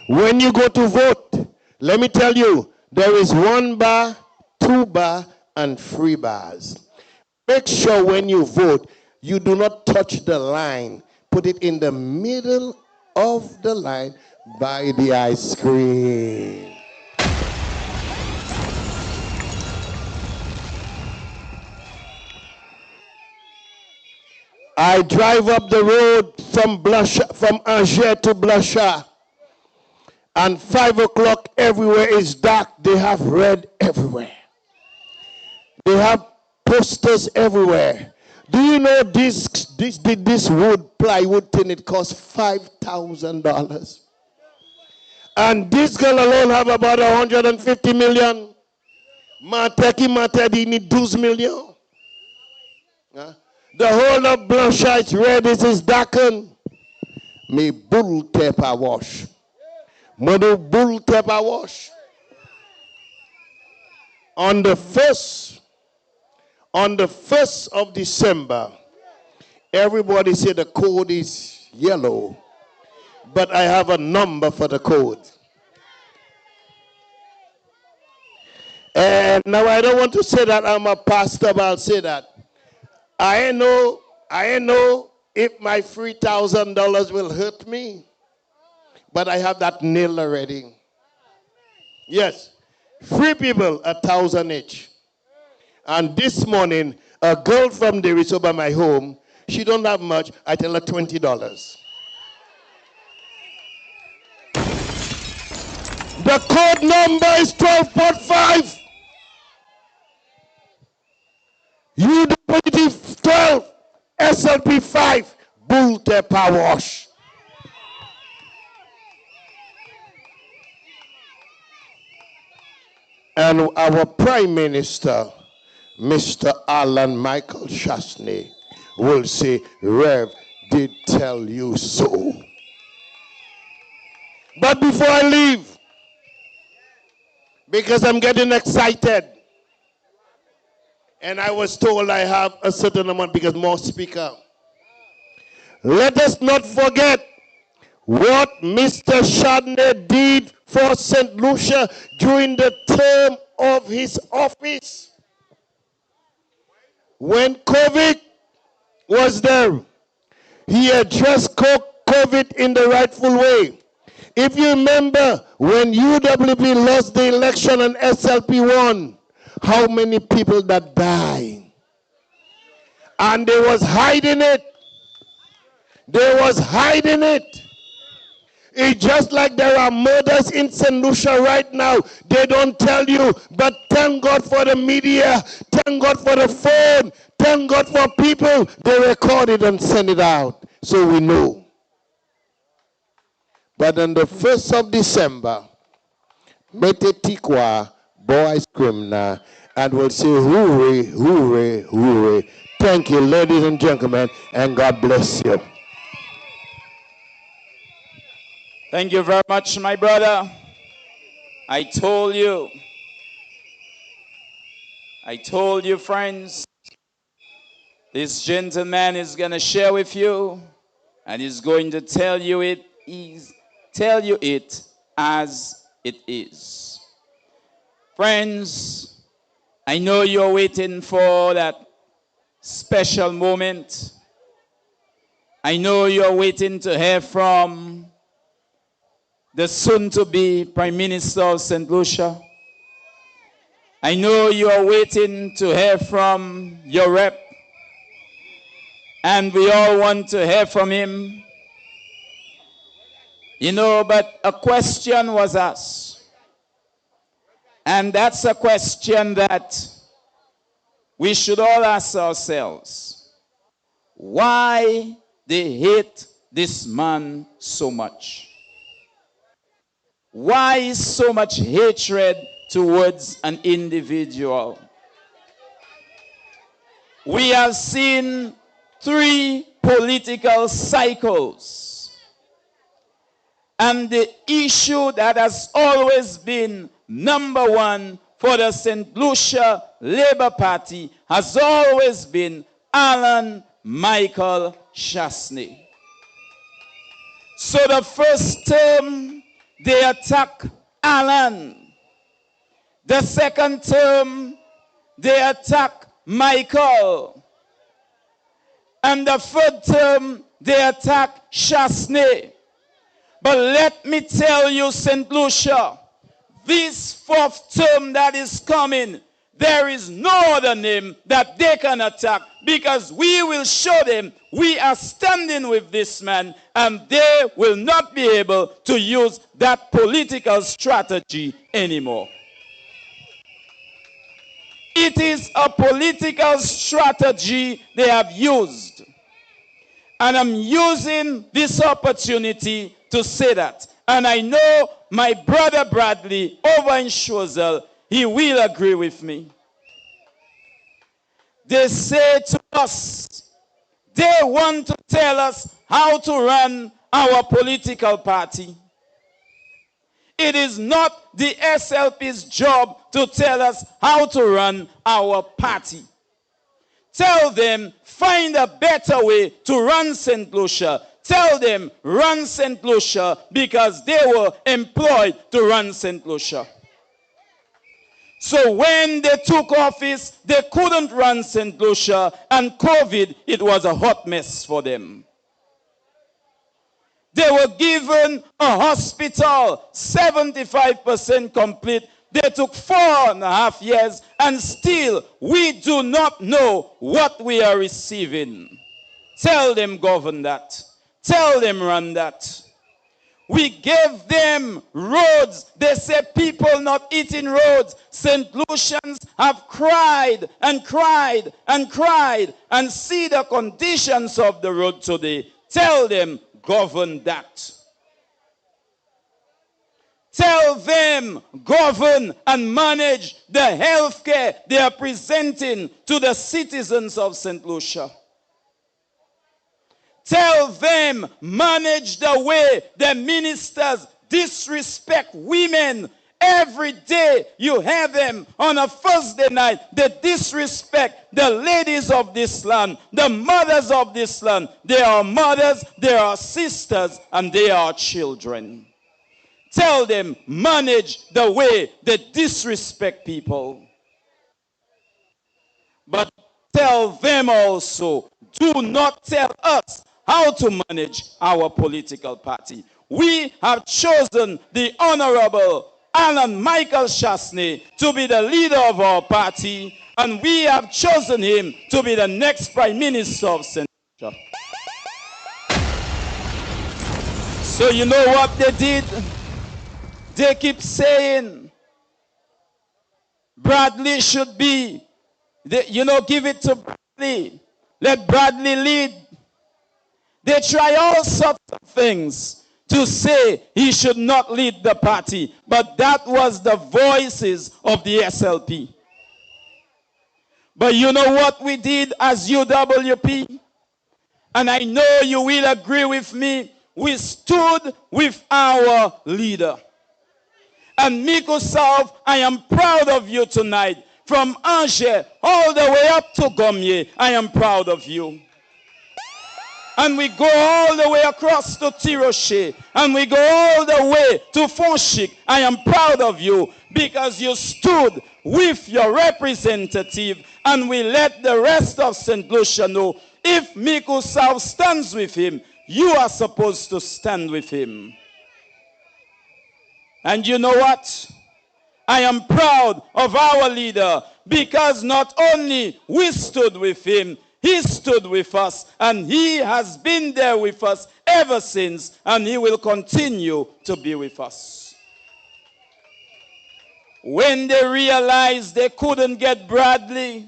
When you go to vote, let me tell you, there is 1 bar, 2 bar, and 3 bars. Make sure when you vote, you do not touch the line. Put it in the middle of the line by the ice cream. I drive up the road from Anse Ger to Blanchard, and 5 o'clock everywhere is dark. They have red everywhere. They have posters everywhere. Do you know this wood, plywood thing, it costs $5,000. And this girl alone have about 150 million. Mateki need 12 million. The whole of Blanchard is red, this is darkened. Me bull tape a wash. Mother bull tape a wash. On the 1st of December, everybody say the code is yellow, but I have a number for the code. And now I don't want to say that I'm a pastor, but I'll say that. I ain't know if my $3,000 will hurt me, but I have that nail already. Yes, 3 people, 1,000 each. And this morning, a girl from Deriso by my home, she don't have much. I tell her $20. The code number is 12.5. UWT 12, SLP 5, bull tape power wash. And our Prime Minister, Mr. Alan Michael Chastanet, will say, Rev did tell you so. But before I leave, because I'm getting excited. And I was told I have a certain amount because more speaker. Let us not forget what Mr. Chastanet did for St. Lucia during the term of his office. When COVID was there, he addressed COVID in the rightful way. If you remember, when UWP lost the election and SLP won, how many people that died? And they was hiding it. They was hiding it. It's just like there are murders in St. Lucia right now. They don't tell you, but thank God for the media. Thank God for the phone. Thank God for people. They record it and send it out so we know. But on the 1st of December, Mete Tikwa, boys criminal, and we'll say hooray, hooray, hooray. Thank you, ladies and gentlemen, and God bless you. Thank you very much, my brother. I told you, friends, this gentleman is going to share with you, and he's going to tell you it as it is. Friends, I know you're waiting for that special moment. I know you're waiting to hear from the soon-to-be Prime Minister of St. Lucia. I know you are waiting to hear from your rep, and we all want to hear from him. You know, but a question was asked, and that's a question that we should all ask ourselves. Why they hate this man so much? Why is so much hatred towards an individual? We have seen 3 political cycles. And the issue that has always been number 1 for the St. Lucia Labour Party has always been Alan Michael Chastanet. So the first term, they attack Alan. The second term, they attack Michael. And the third term, they attack Chastanet. But let me tell you, St. Lucia, this 4th term that is coming, there is no other name that they can attack, because we will show them we are standing with this man, and they will not be able to use that political strategy anymore. It is a political strategy they have used. And I'm using this opportunity to say that. And I know my brother Bradley over in Choiseul, he will agree with me. They say to us, they want to tell us how to run our political party. It is not the SLP's job to tell us how to run our party. Tell them, find a better way to run St. Lucia. Tell them, run St. Lucia, because they were employed to run St. Lucia. So when they took office, they couldn't run St. Lucia, and COVID, it was a hot mess for them. They were given a hospital, 75% complete. They took 4.5 years, and still we do not know what we are receiving. Tell them, govern that. Tell them, run that. We gave them roads. They say people not eating roads. St. Lucians have cried and cried and cried, and see the conditions of the road today. Tell them, govern that. Tell them, govern and manage the health care they are presenting to the citizens of St. Lucia. Tell them, manage the way the ministers disrespect women, Every day you have them on a Thursday night. They disrespect the ladies of this land, the mothers of this land. They are mothers, they are sisters, and they are children. Tell them, manage the way they disrespect people. But tell them also, do not tell us how to manage our political party. We have chosen the Honorable Alan Michael Chastanet to be the leader of our party, and we have chosen him to be the next Prime Minister of St. Lucia. So you know what they did? They keep saying Bradley should be, give it to Bradley. Let Bradley lead. They try all sorts of things to say he should not lead the party. But that was the voices of the SLP. But you know what we did as UWP? And I know you will agree with me. We stood with our leader. And Micoud South, I am proud of you tonight. From Anse Ger all the way up to Gommier, I am proud of you. And we go all the way across to Tirocher. And we go all the way to Fonchic. I am proud of you because you stood with your representative, and we let the rest of St. Lucia know if Micoud South stands with him, you are supposed to stand with him. And you know what? I am proud of our leader because not only we stood with him, he stood with us, and he has been there with us ever since, and he will continue to be with us. When they realized they couldn't get Bradley,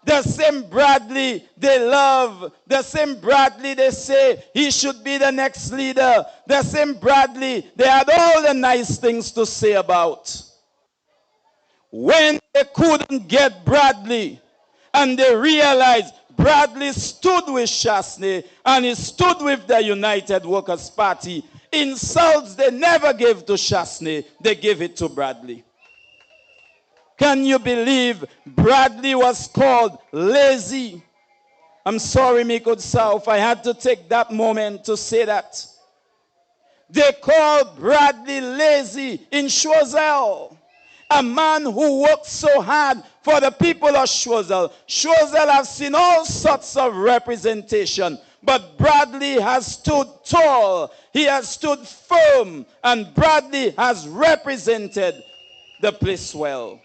the same Bradley they love, the same Bradley they say he should be the next leader, the same Bradley they had all the nice things to say about. When they couldn't get Bradley, and they realized Bradley stood with Chastanet and he stood with the United Workers' Party, insults they never gave to Chastanet, they gave it to Bradley. Can you believe Bradley was called lazy? I'm sorry, Micoud South, I had to take that moment to say that. They called Bradley lazy in Choiseul. A man who worked so hard for the people of Choiseul. Choiseul have seen all sorts of representation, but Bradley has stood tall. He has stood firm, and Bradley has represented the place well.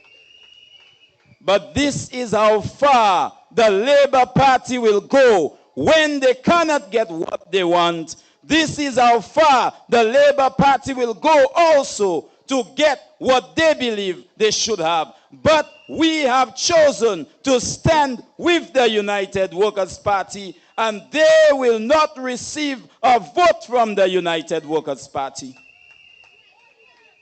But this is how far the Labour Party will go when they cannot get what they want. This is how far the Labour Party will go also to get what they believe they should have. But we have chosen to stand with the United Workers' Party, and they will not receive a vote from the United Workers' Party.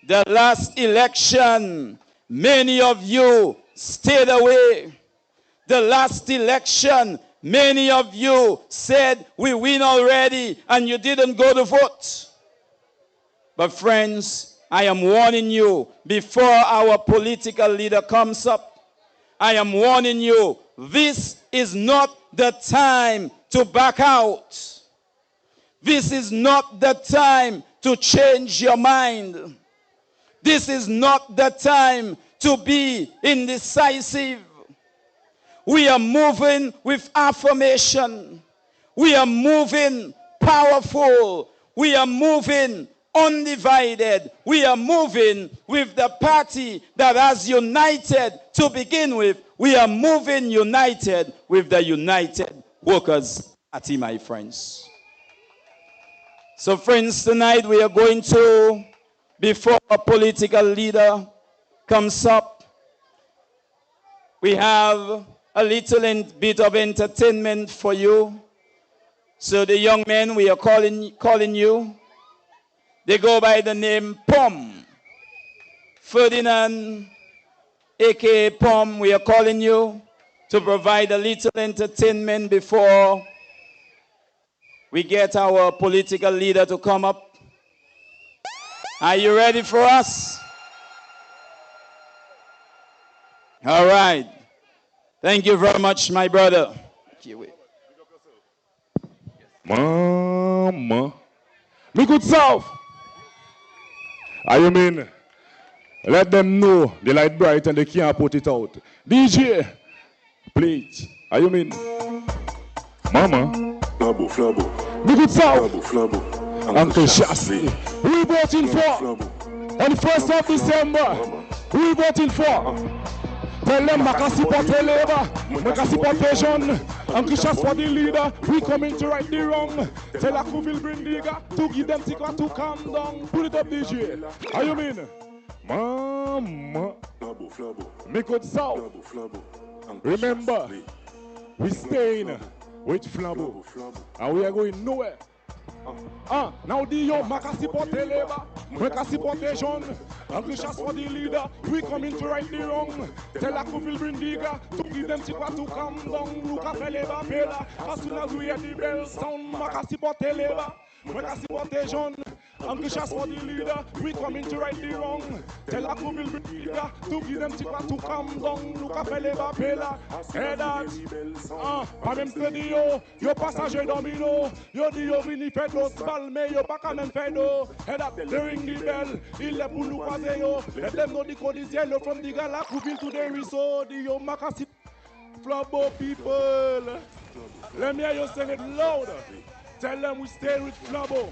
The last election, many of you stayed away. The last election, many of you said, we win already, and you didn't go to vote. But friends, I am warning you, before our political leader comes up, I am warning you, this is not the time to back out. This is not the time to change your mind. This is not the time to be indecisive. We are moving with affirmation. We are moving powerful. We are moving undivided. We are moving with the party that has united to begin with. We are moving united with the United Workers' Party, my friends. So friends, tonight we are going to, before a political leader comes up, we have a little bit of entertainment for you. So the young men we are calling you, they go by the name Pom. Ferdinand, aka Pom, we are calling you to provide a little entertainment before we get our political leader to come up. Are you ready for us? All right. Thank you very much, my brother. Mama. Micoud South. I mean, let them know the light bright and they can't put it out. DJ, please. I mean, Mama. Flabo, flabo. Micoud South. Flabo, flabo. Uncle Chastanet. Who we voting for? On the 1st of December. Who we voting for? Tell them Makasi Pote Labor, Makasi Pote Jeune, Uncle Chas for the leader, we coming to right the wrong. Tell Akuville Brindiga to give them tikwa to calm down. Put it up, DJ. How you mean? Mama. Micoud South. Remember, we staying with Flabo. And we are going nowhere. Now the yo Makasi Pote Labor, Makasi Pote Jeune, Uncle Chas for the leader, we coming to right the wrong. Tell Akuville Brindiga to give them tikwa to calm down. Look at Labor Pela, as soon as we hear the bell sound, Makasi Pote Labor, Makasi Pote Jeune, Uncle Chas for the leader, we coming to right the wrong. Tell Akuville Brindiga to give them tikwa to calm down. Look at Labor Pela, hear that? Pas même que dit yo passager domino, yo dit yo vini fait dos balles, mais yo pas quand même fait d'eau. Head up, they ring the bell, il est pour nous croiser yo. Let them know the code is yellow from the gala, Akuville to the resort, yo Makasi Flabo people. Let me hear you sing it louder. Tell them we stay with Flabo.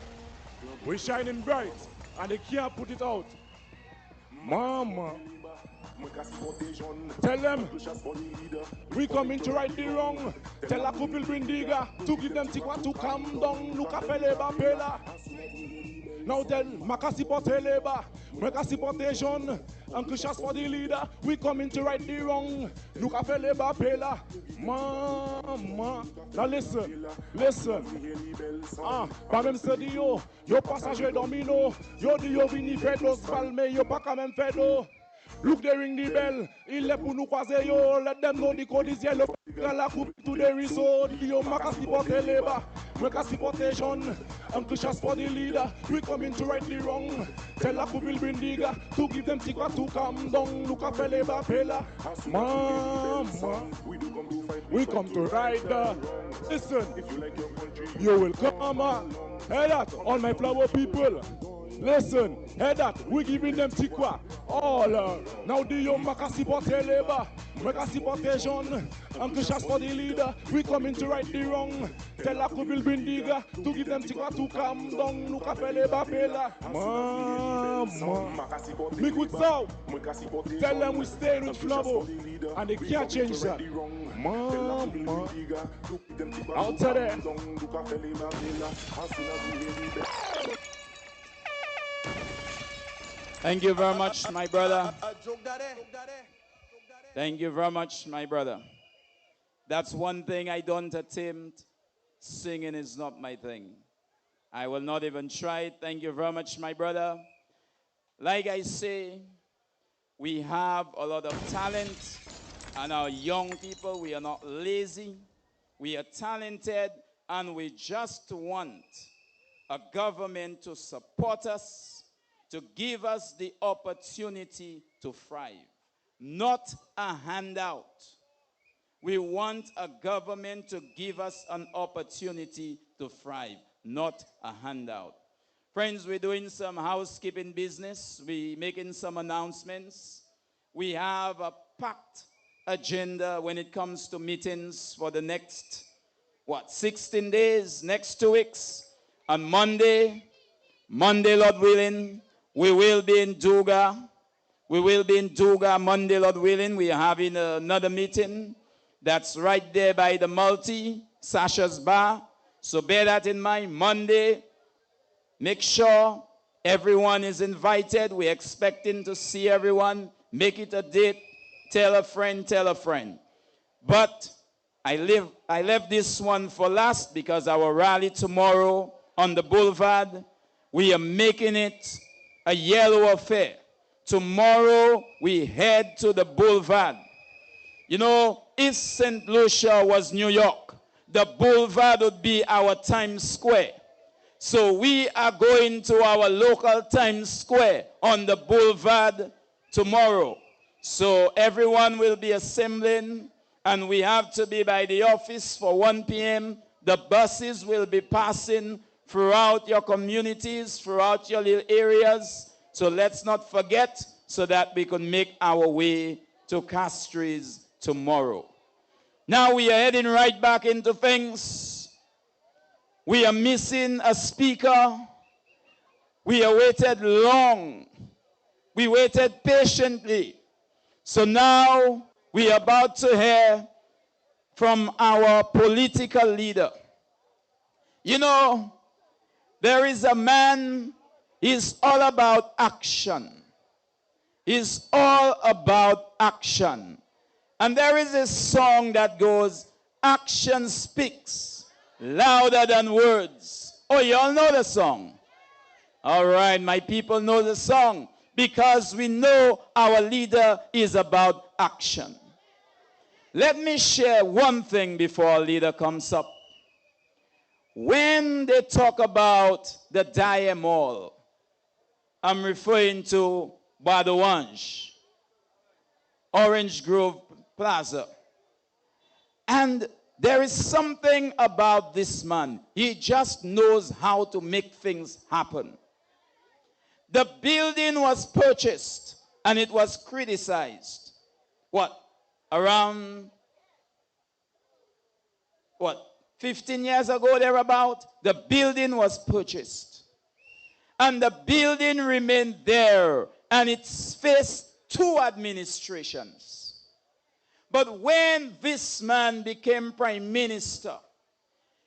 We shining bright, and they can't put it out. Mama. Tell them we coming to right the wrong. Tell Akuville Brindiga to give them tikwa to calm down. Look at Labor Pela. Now tell Makasi Pote Labor, Makasi Pote Jeune, Uncle Chas for the leader. We coming to right the wrong. Look at Labor Pela. Mama. Now listen. Pas même se dit yo passager domino, yo dit yo vini fait dos palme, yo pas quand même fait d'eau. Look, they ring the bell. Il est pour nous croiser yo. Let them know the code is yellow. La coupe to the resort. Yo, Makasi Pote Labor, Makasi Pote Jeune, Uncle Chas for the leader. We coming to right the wrong. Tell Akuville Brindiga to give them tikwa to calm down. Look at Labor Pela. Mama, we come to ride. Listen, you will come. Hey that, all my flower people. Listen, hear that, we giving them tikwa. All now the young Makasi Pote Labor, Makasi Pote Jeune, Uncle Chas for the leader. We coming to right the wrong. Tell Akuville Brindiga to give them tikwa to calm down. Look at Labor Pela. Mama, Micoud South. Tell them we stay with Flabo, and they can't change that. Mama, out there. Thank you very much, my brother. Thank you very much, my brother. That's one thing I don't attempt. Singing is not my thing. I will not even try it. Thank you very much, my brother. Like I say, we have a lot of talent, and our young people, we are not lazy. We are talented, and we just want a government to support us, to give us the opportunity to thrive, not a handout. We want a government to give us an opportunity to thrive, not a handout. Friends, we're doing some housekeeping business. We're making some announcements. We have a packed agenda when it comes to meetings for the next, 16 days, next 2 weeks. On Monday, Lord willing, we will be in Duga. Monday, Lord willing. We are having another meeting that's right there by the Multi, Sasha's Bar. So bear that in mind. Monday, make sure everyone is invited. We're expecting to see everyone. Make it a date. Tell a friend. But I left this one for last because our rally tomorrow on the boulevard, we are making it a yellow affair. Tomorrow, we head to the boulevard. You know, if St. Lucia was New York, the boulevard would be our Times Square. So we are going to our local Times Square on the boulevard tomorrow. So everyone will be assembling, and we have to be by the office for 1 p.m. The buses will be passing throughout your communities, throughout your little areas. So let's not forget, so that we can make our way to Castries tomorrow. Now we are heading right back into things. We are missing a speaker. We have waited long. We waited patiently. So now we are about to hear from our political leader. You know, there is a man, he's all about action. He's all about action. And there is a song that goes, action speaks louder than words. Oh, you all know the song? All right, my people know the song because we know our leader is about action. Let me share one thing before our leader comes up. When they talk about the Diamol, I'm referring to Badouange, Orange Grove Plaza. And there is something about this man. He just knows how to make things happen. The building was purchased and it was criticized. Around 15 years ago, thereabout, the building was purchased. And the building remained there, and it faced 2 administrations. But when this man became prime minister,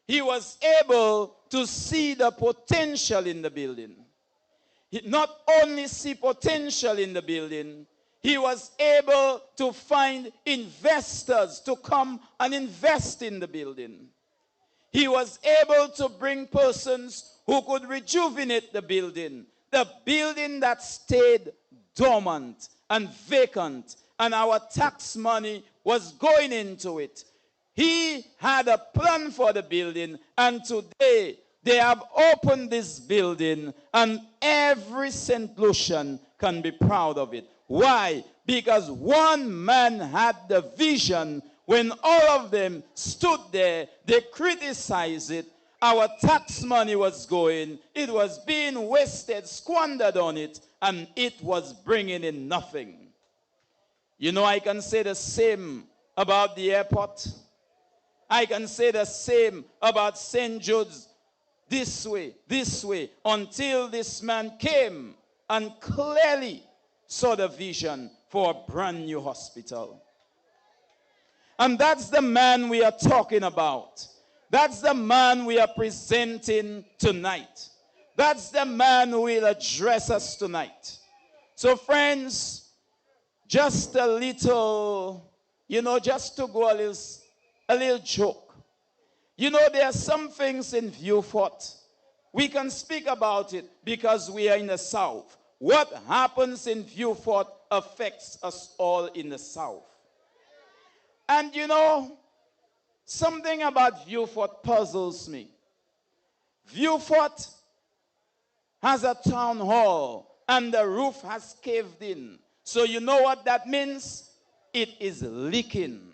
he was able to see the potential in the building. He not only see potential in the building, he was able to find investors to come and invest in the building. He was able to bring persons who could rejuvenate the building that stayed dormant and vacant, and our tax money was going into it. He had a plan for the building, and today they have opened this building, and every St. Lucian can be proud of it. Why? Because one man had the vision. When all of them stood there, they criticized it. Our tax money was going. It was being wasted, squandered on it, and it was bringing in nothing. You know, I can say the same about the airport. I can say the same about St. Jude's. This way, until this man came and clearly saw the vision for a brand new hospital. And that's the man we are talking about. That's the man we are presenting tonight. That's the man who will address us tonight. So friends, just a little, just to go a little joke. There are some things in Vieux-Fort. We can speak about it because we are in the South. What happens in Vieux-Fort affects us all in the South. And something about Vieux-Fort puzzles me. Vieux-Fort has a town hall and the roof has caved in. So you know what that means? It is leaking.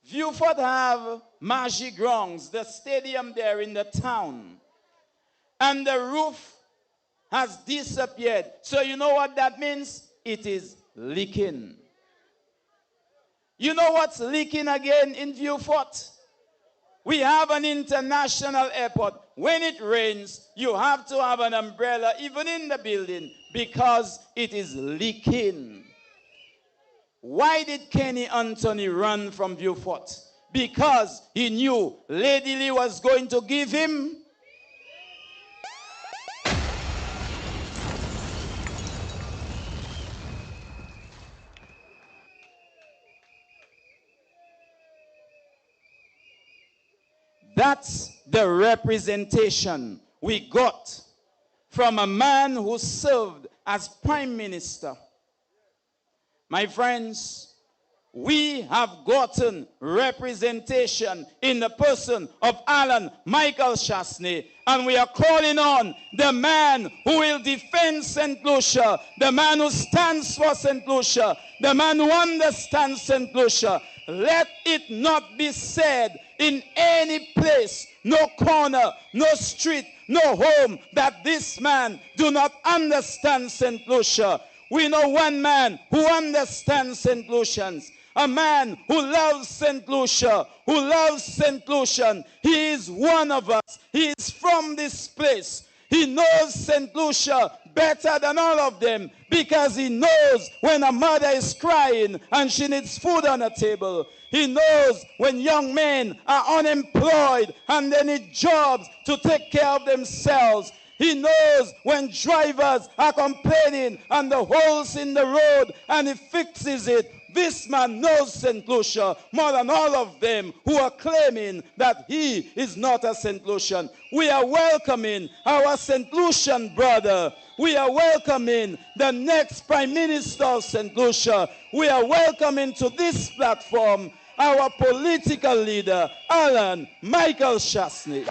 Vieux-Fort have Margie Grounds, the stadium there in the town. And the roof has disappeared. So you know what that means? It is leaking. You know what's leaking again in Vieux-Fort? We have an international airport. When it rains, you have to have an umbrella even in the building because it is leaking. Why did Kenny Anthony run from Vieux-Fort? Because he knew Lady Lee was going to give him That's the representation we got from a man who served as prime minister. My friends, we have gotten representation in the person of Alan Michael Chastanet, and we are calling on the man who will defend St. Lucia, the man who stands for St. Lucia, the man who understands St. Lucia. Let it not be said in any place, no corner, no street, no home, that this man do not understand St. Lucia. We know one man who understands St. Lucians, a man who loves St. Lucia, who loves St. Lucian. He is one of us. He is from this place. He knows St. Lucia better than all of them because he knows when a mother is crying and she needs food on the table. He knows when young men are unemployed and they need jobs to take care of themselves. He knows when drivers are complaining on the holes in the road and he fixes it. This man knows St. Lucia more than all of them who are claiming that he is not a St. Lucian. We are welcoming our St. Lucian brother. We are welcoming the next Prime Minister of St. Lucia. We are welcoming to this platform our political leader, Alan Michael Chastanet.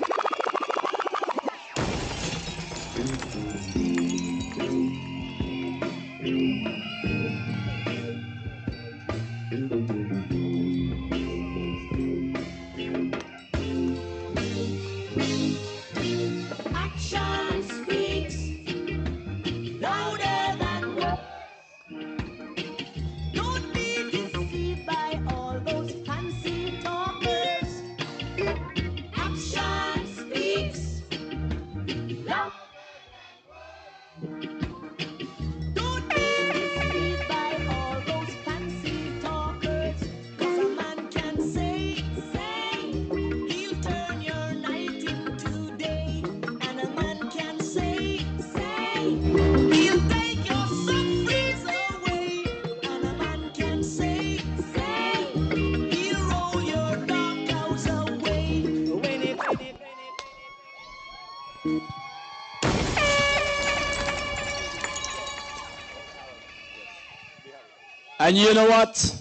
And you know what?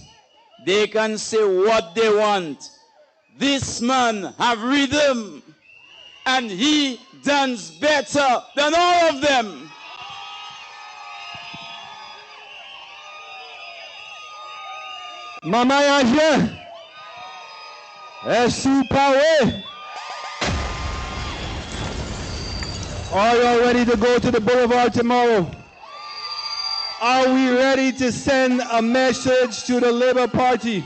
They can say what they want. This man have rhythm, and he dance better than all of them. Mama Anse, est-ce power? Are you ready to go to the boulevard tomorrow? Are we ready to send a message to the Labour Party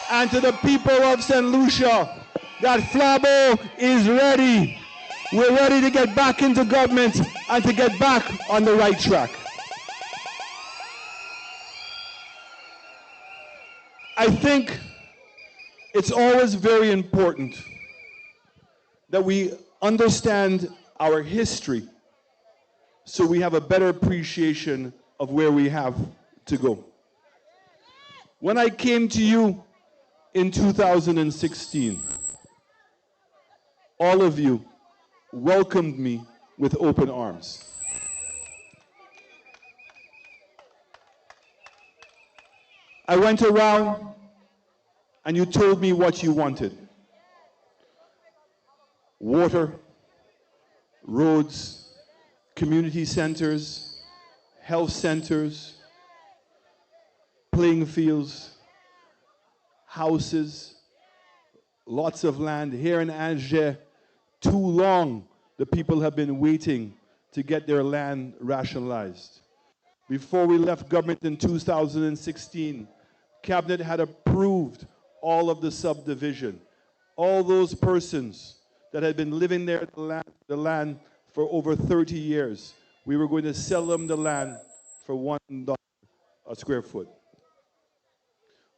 and to the people of St. Lucia that Flabo is ready? We're ready to get back into government and to get back on the right track. I think it's always very important that we understand our history so we have a better appreciation of where we have to go. When I came to you in 2016, all of you welcomed me with open arms. I went around and you told me what you wanted. Water, roads, community centers, health centers, playing fields, houses, lots of land. Here in Anse Ger, too long the people have been waiting to get their land rationalized. Before we left government in 2016, Cabinet had approved all of the subdivision. All those persons that had been living there at the land for over 30 years, we were going to sell them the land for $1 a square foot.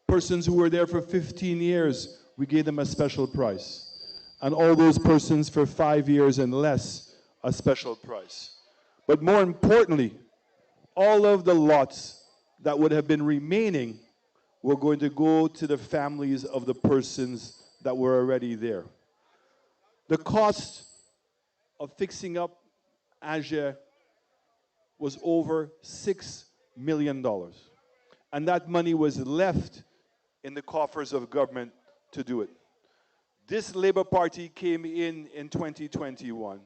Persons who were there for 15 years, we gave them a special price. And all those persons for 5 years and less, a special price. But more importantly, all of the lots that would have been remaining were going to go to the families of the persons that were already there. The cost of fixing up Anse Ger was over $6 million. And that money was left in the coffers of government to do it. This Labour Party came in 2021,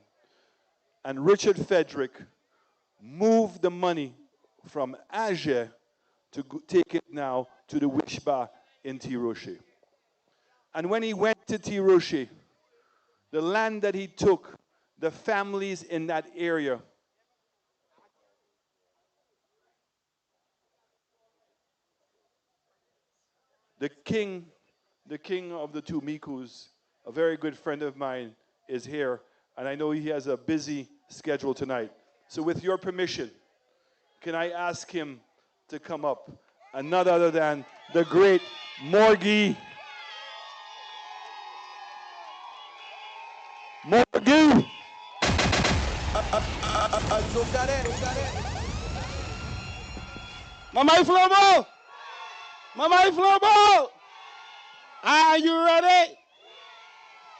and Richard Frederick moved the money from Anse Ger to take it now to the Wishba in Tiroche. And when he went to Tiroche, the land that he took, the families in that area, the king of the two Micouds, a very good friend of mine, is here, and I know he has a busy schedule tonight. So with your permission, can I ask him to come up? And none other than the great Morgie. Morgie! Mama Iflobo! Mama Iflobo! Are you ready?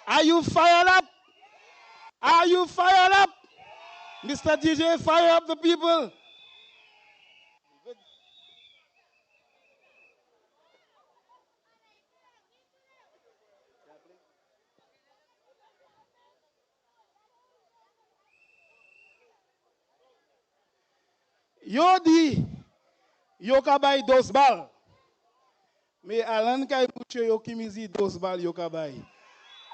Are you fired up? Are you fired up? Mr. DJ, fire up the people. Yo di, yo kabay dos bal. Me alan kay mucho yo kimizi dos bal yo kabay.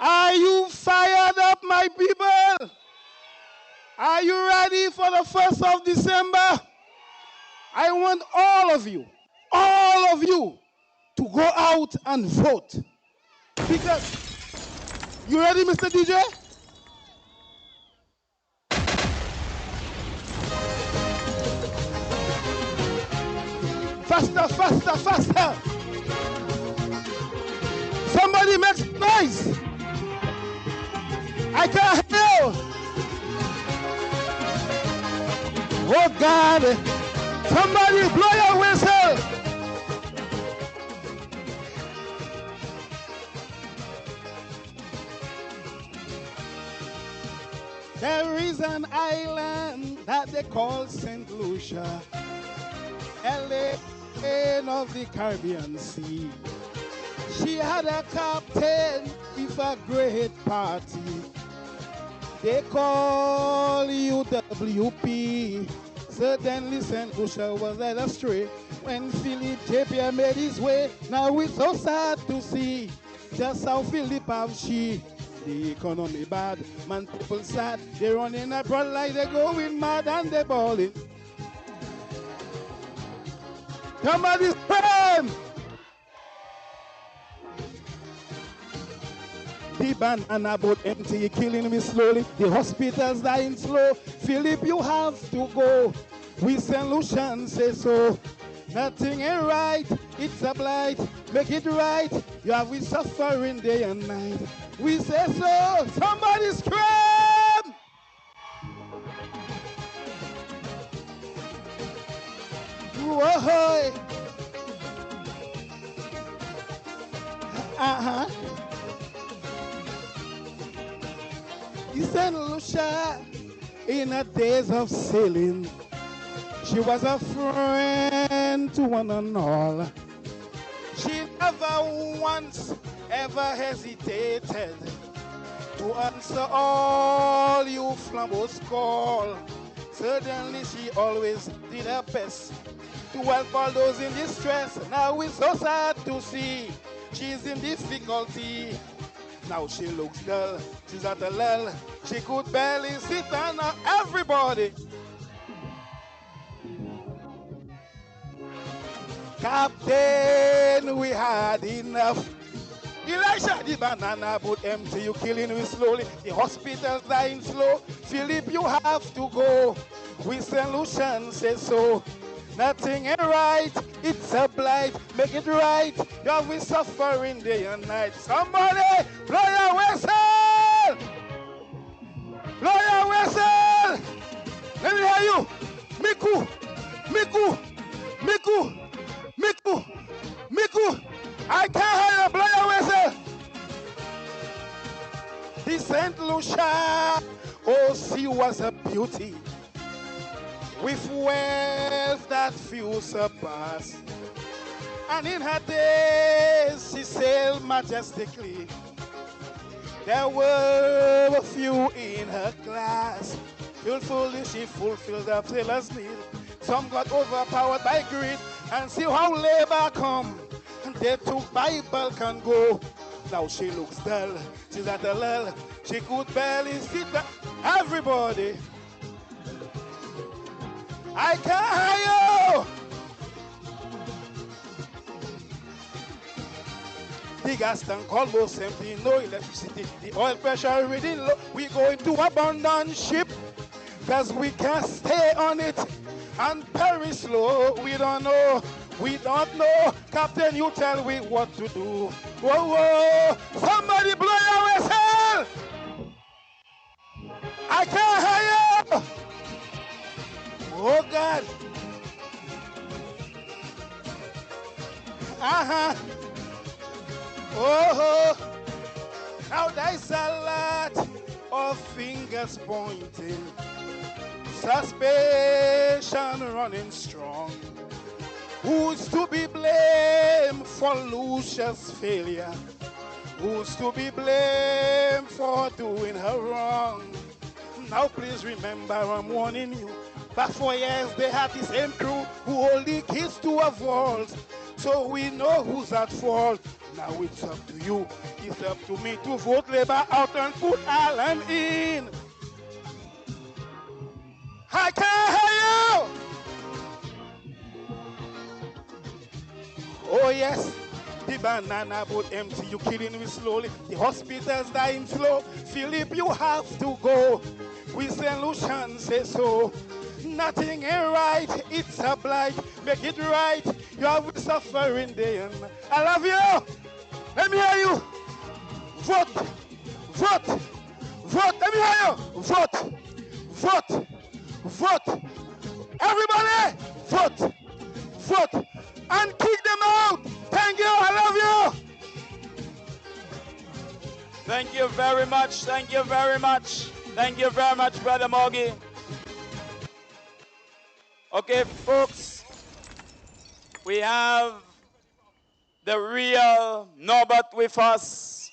Are you fired up, my people? Are you ready for the 1st of December? I want all of you to go out and vote. Because, you ready, Mr. DJ? Faster, faster, faster. Somebody makes noise. I can't hear. Oh God. Somebody blow your whistle. There is an island that they call St. Lucia, LA of the Caribbean Sea. She had a captain with a great party. They call UWP. Certainly St. Lucia was led astray when Philip J. made his way. Now it's so sad to see just how Philip have she. The economy bad, man people sad. They running abroad like they going mad and they balling. Somebody scream! The banana boat empty, killing me slowly. The hospital's dying slow. Philip, you have to go. We St. Lucian say so. Nothing ain't right, it's a blight. Make it right. You have we suffering day and night. We say so. Somebody scream! Whoa! St. Lucia, in her days of sailing, she was a friend to one and all. She never once ever hesitated to answer all you flambos call. Certainly she always did her best to help all those in distress. Now it's so sad to see she's in difficulty. Now she looks dull, she's at a lull. She could barely sit on everybody. Captain, we had enough. Elisha, the banana boat empty, you killing me slowly. The hospital's dying slow. Philip, you have to go. We St. Lucian say so. Nothing ain't right, it's a blight. Make it right. You're we suffering day and night. Somebody blow your whistle! Blow your whistle! Let me hear you. Micoud, Micoud, Micoud, Micoud, Micoud. I can't hear you. Blow your whistle. The St. Lucia, oh, she was a beauty, with wealth that few surpass. And in her days she sailed majestically. There were a few in her class. Skillfully she fulfilled the sailor's need. Some got overpowered by greed, and see how labor come. And they took Bible can go. Now she looks dull, she's at a lull. She could barely sit down. Everybody, I can't hear you. The gas tank almost empty, no electricity. The oil pressure reading low. We go into abandoned ship, cause we can't stay on it and perish slow. We don't know. Captain, you tell me what to do. Whoa, whoa. Somebody blow your whistle. I can't hear you. Oh, God. Uh-huh. Oh, now there's a lot of fingers pointing, suspicion running strong. Who's to be blamed for Lucia's failure? Who's to be blamed for doing her wrong? Now please remember, I'm warning you. Back 4 years they had the same crew who hold the keys to a vault. So we know who's at fault. Now it's up to you, it's up to me to vote Labour out and put Alan in. I can't hear you! Oh yes, the banana boat empty, you killing me slowly. The hospital's dying slow. Philip, you have to go. We St. Lucian say so. Nothing ain't right, it's a blight. Make it right, you have been suffering day and night. I love you! Let me hear you! Vote! Vote! Vote! Let me hear you! Vote! Vote! Vote! Everybody! Vote! Vote! And kick them out! Thank you! I love you! Thank you very much. Thank you very much. Thank you very much, Brother Mogi. Okay, folks, we have the real Norbert with us,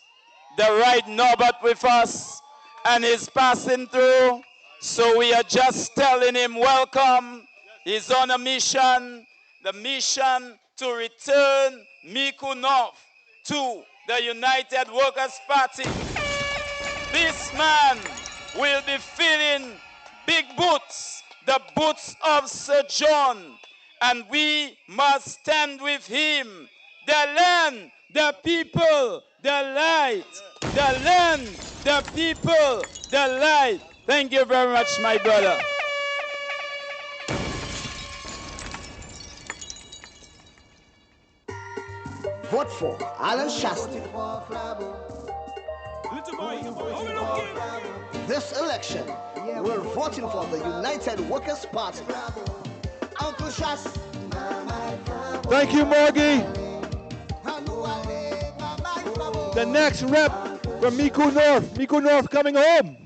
the right Norbert with us, and he's passing through. So we are just telling him welcome. He's on a mission, the mission to return Micoud North to the United Workers' Party. This man will be filling big boots, the boots of Sir John, and we must stand with him. The land, the people, the light. The land, the people, the light. Thank you very much, my brother. Vote for Alan Chastanet. This election, we're voting for the United Workers' Party. Uncle Shas. Thank you, Morgie. The next rep from Micoud North coming home.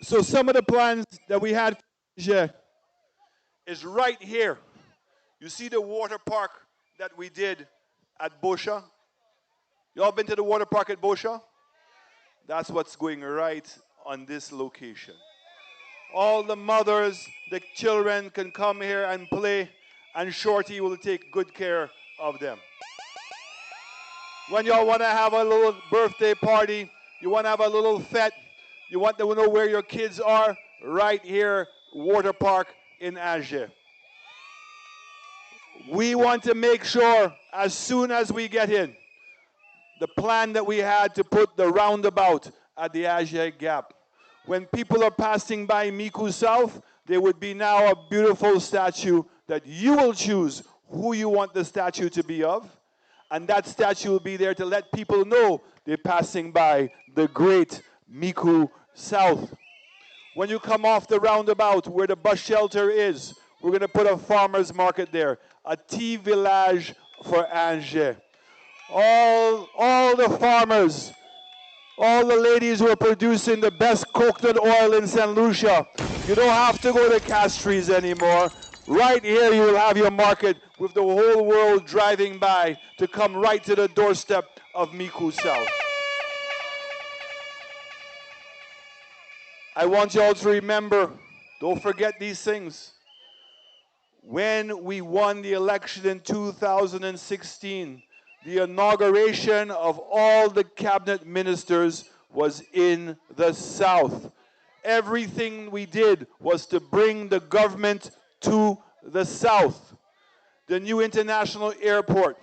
So some of the plans that we had for Anse is right here. You see the water park that we did at Bosha? Y'all been to the water park at Bosha? That's what's going right on this location. All the mothers, the children can come here and play, and Shorty will take good care of them. When y'all want to have a little birthday party, you want to have a little fete, you want to know where your kids are, right here, water park in Anse. We want to make sure, as soon as we get in, the plan that we had to put the roundabout at the Anse Gap. When people are passing by Micoud South, there would be now a beautiful statue that you will choose who you want the statue to be of. And that statue will be there to let people know they're passing by the great Micoud South. When you come off the roundabout where the bus shelter is, we're going to put a farmer's market there, a tea village for Anse. All the farmers all the ladies who are producing the best coconut oil in St. Lucia. You don't have to go to Castries anymore. Right here you will have your market with the whole world driving by to come right to the doorstep of Micoud South. I want you all to remember, don't forget these things. When we won the election in 2016, the inauguration of all the cabinet ministers was in the South. Everything we did was to bring the government to the South. The new international airport,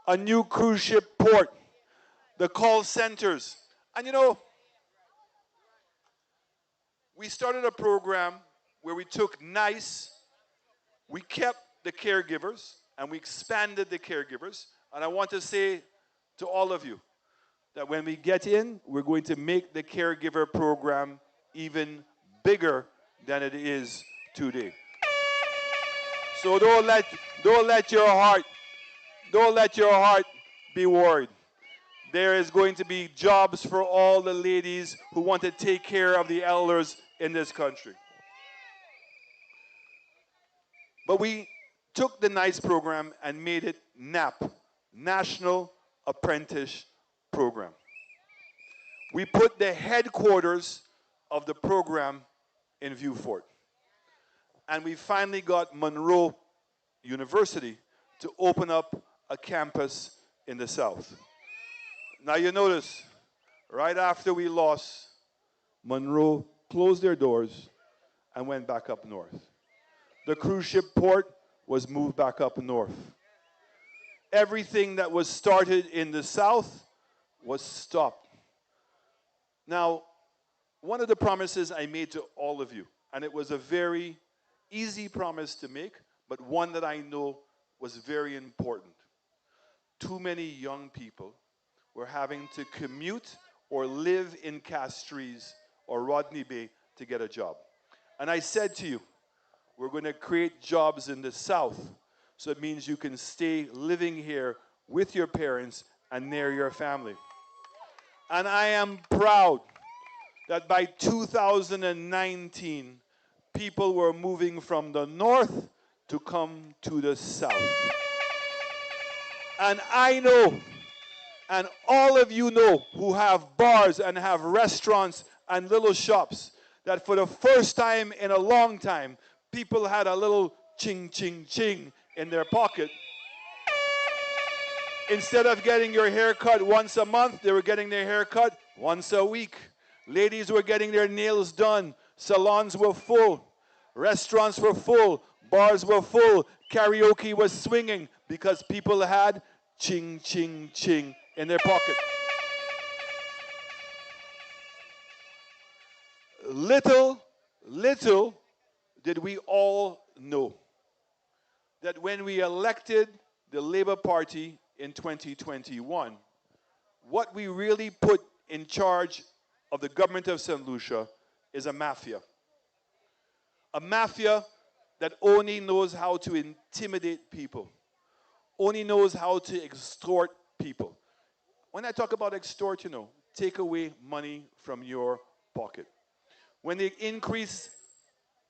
a new cruise ship port, the call centers. And you know, we started a program where we took NICE, we kept the caregivers, and we expanded the caregivers. And I want to say to all of you that when we get in, we're going to make the caregiver program even bigger than it is today. So don't let your heart be worried. There is going to be jobs for all the ladies who want to take care of the elders in this country. But we took the NICE program and made it NAP, National Apprentice Program. We put the headquarters of the program in Vieux Fort. And we finally got Monroe University to open up a campus in the South. Now you notice, right after we lost, Monroe closed their doors and went back up north. The cruise ship port was moved back up north. Everything that was started in the South was stopped. Now, one of the promises I made to all of you, and it was a very easy promise to make, but one that I know was very important. Too many young people were having to commute or live in Castries or Rodney Bay to get a job. And I said to you, we're going to create jobs in the South, so it means you can stay living here with your parents and near your family. And I am proud that by 2019, people were moving from the north to come to the south. And I know, and all of you know who have bars and have restaurants and little shops, that for the first time in a long time, people had a little ching, ching, ching in their pocket. Instead of getting your hair cut once a month, they were getting their hair cut once a week. Ladies were getting their nails done. Salons were full. Restaurants were full. Bars were full. Karaoke was swinging because people had ching, ching, ching in their pocket. Little did we all know that when we elected the Labour Party in 2021, what we really put in charge of the government of St. Lucia is a mafia. A mafia that only knows how to intimidate people, only knows how to extort people. When I talk about extort, you know, take away money from your pocket. When they increase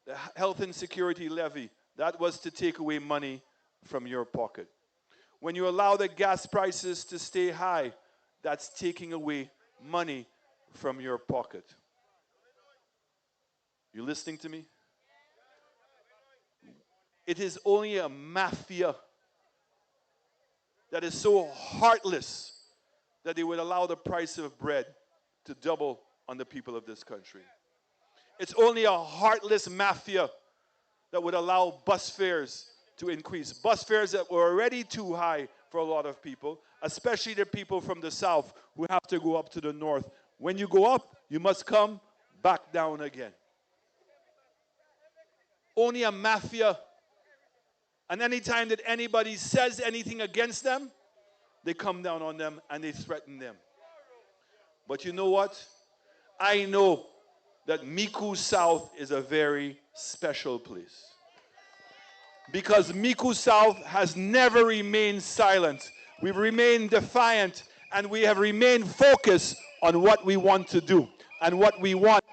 the health and security levy, that was to take away money from your pocket. When you allow the gas prices to stay high, that's taking away money from your pocket. You listening to me? It is only a mafia that is so heartless that they would allow the price of bread to double on the people of this country. It's only a heartless mafia that would allow bus fares to increase. Bus fares that were already too high for a lot of people, especially the people from the south who have to go up to the north. When you go up, you must come back down again. Only a mafia. And anytime that anybody says anything against them, they come down on them and they threaten them. But you know what? I know that Micoud South is a very special place. Because Micoud South has never remained silent. We've remained defiant, and we have remained focused on what we want to do and what we want.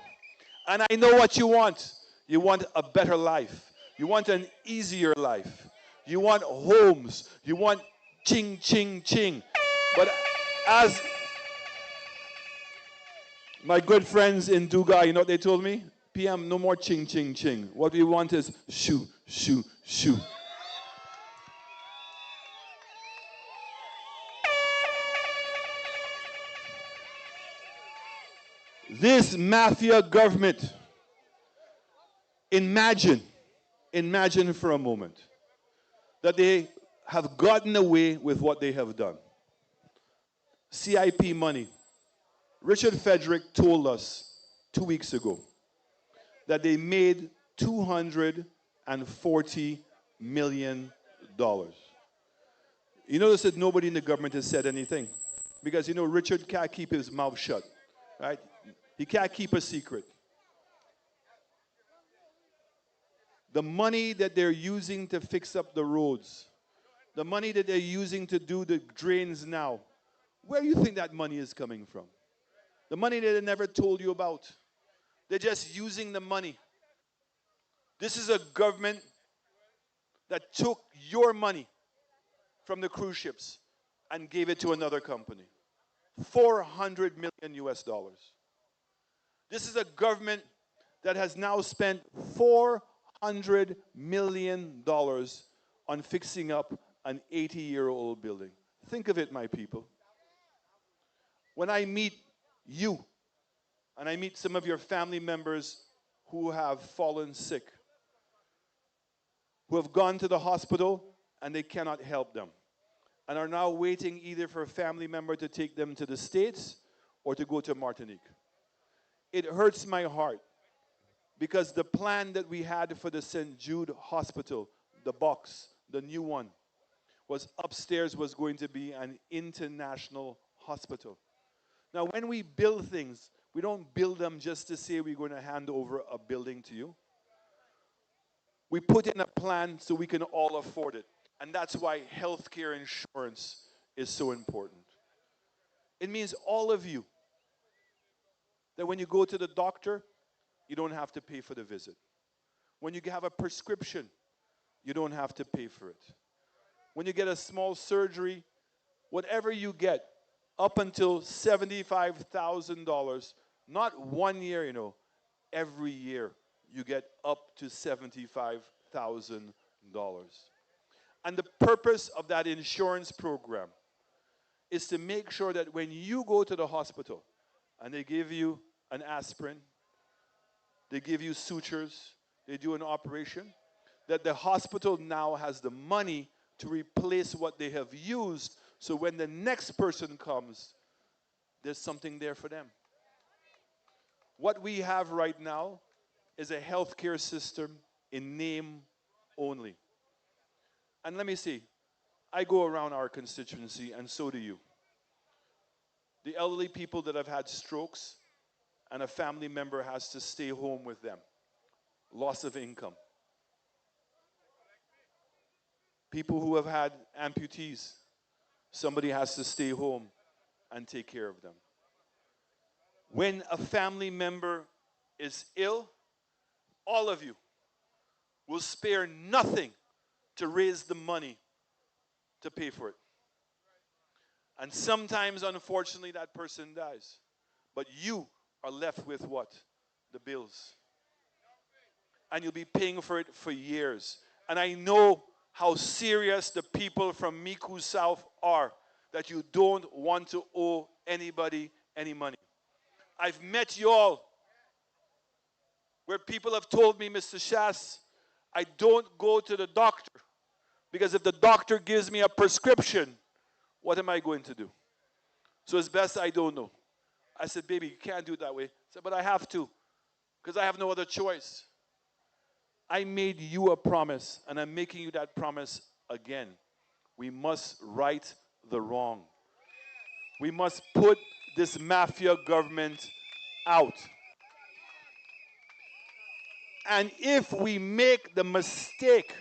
And I know what you want. You want a better life. You want an easier life. You want homes. You want ching, ching, ching. But as my good friends in Duga, you know what they told me? PM, no more ching, ching, ching. What we want is shoo, shoo, shoo. This mafia government, imagine for a moment that they have gotten away with what they have done. CIP money. Richard Frederick told us 2 weeks ago that they made $240 million. You notice that nobody in the government has said anything. Because, you know, Richard can't keep his mouth shut. Right? He can't keep a secret. The money that they're using to fix up the roads, the money that they're using to do the drains now, where do you think that money is coming from? The money that they never told you about. They're just using the money. This is a government that took your money from the cruise ships and gave it to another company. 400 million US dollars. This is a government that has now spent $400 million on fixing up an 80-year-old building. Think of it, my people. When I meet you, and I meet some of your family members who have fallen sick, who have gone to the hospital and they cannot help them, and are now waiting either for a family member to take them to the States or to go to Martinique. It hurts my heart because the plan that we had for the St. Jude Hospital, the box, the new one, was upstairs was going to be an international hospital. Now, when we build things, we don't build them just to say we're going to hand over a building to you. We put in a plan so we can all afford it. And that's why healthcare insurance is so important. It means all of you, that when you go to the doctor, you don't have to pay for the visit. When you have a prescription, you don't have to pay for it. When you get a small surgery, whatever you get, up until $75,000, not 1 year, you know, every year you get up to $75,000. And the purpose of that insurance program is to make sure that when you go to the hospital and they give you an aspirin, they give you sutures, they do an operation, that the hospital now has the money to replace what they have used, so when the next person comes, there's something there for them. What we have right now is a healthcare system in name only. And let me see, I go around our constituency, and so do you. The elderly people that have had strokes, and a family member has to stay home with them. Loss of income. People who have had amputees, somebody has to stay home and take care of them. When a family member is ill, all of you will spare nothing to raise the money to pay for it. And sometimes, unfortunately, that person dies. But you are left with what? The bills. And you'll be paying for it for years. And I know how serious the people from Micoud South are, that you don't want to owe anybody any money. I've met you all where people have told me, Mr. Shas, I don't go to the doctor because if the doctor gives me a prescription, what am I going to do? So it's best I don't know. I said, baby, you can't do it that way. I said, but I have to because I have no other choice. I made you a promise, and I'm making you that promise again. We must right the wrong. We must put this mafia government out. And if we make the mistake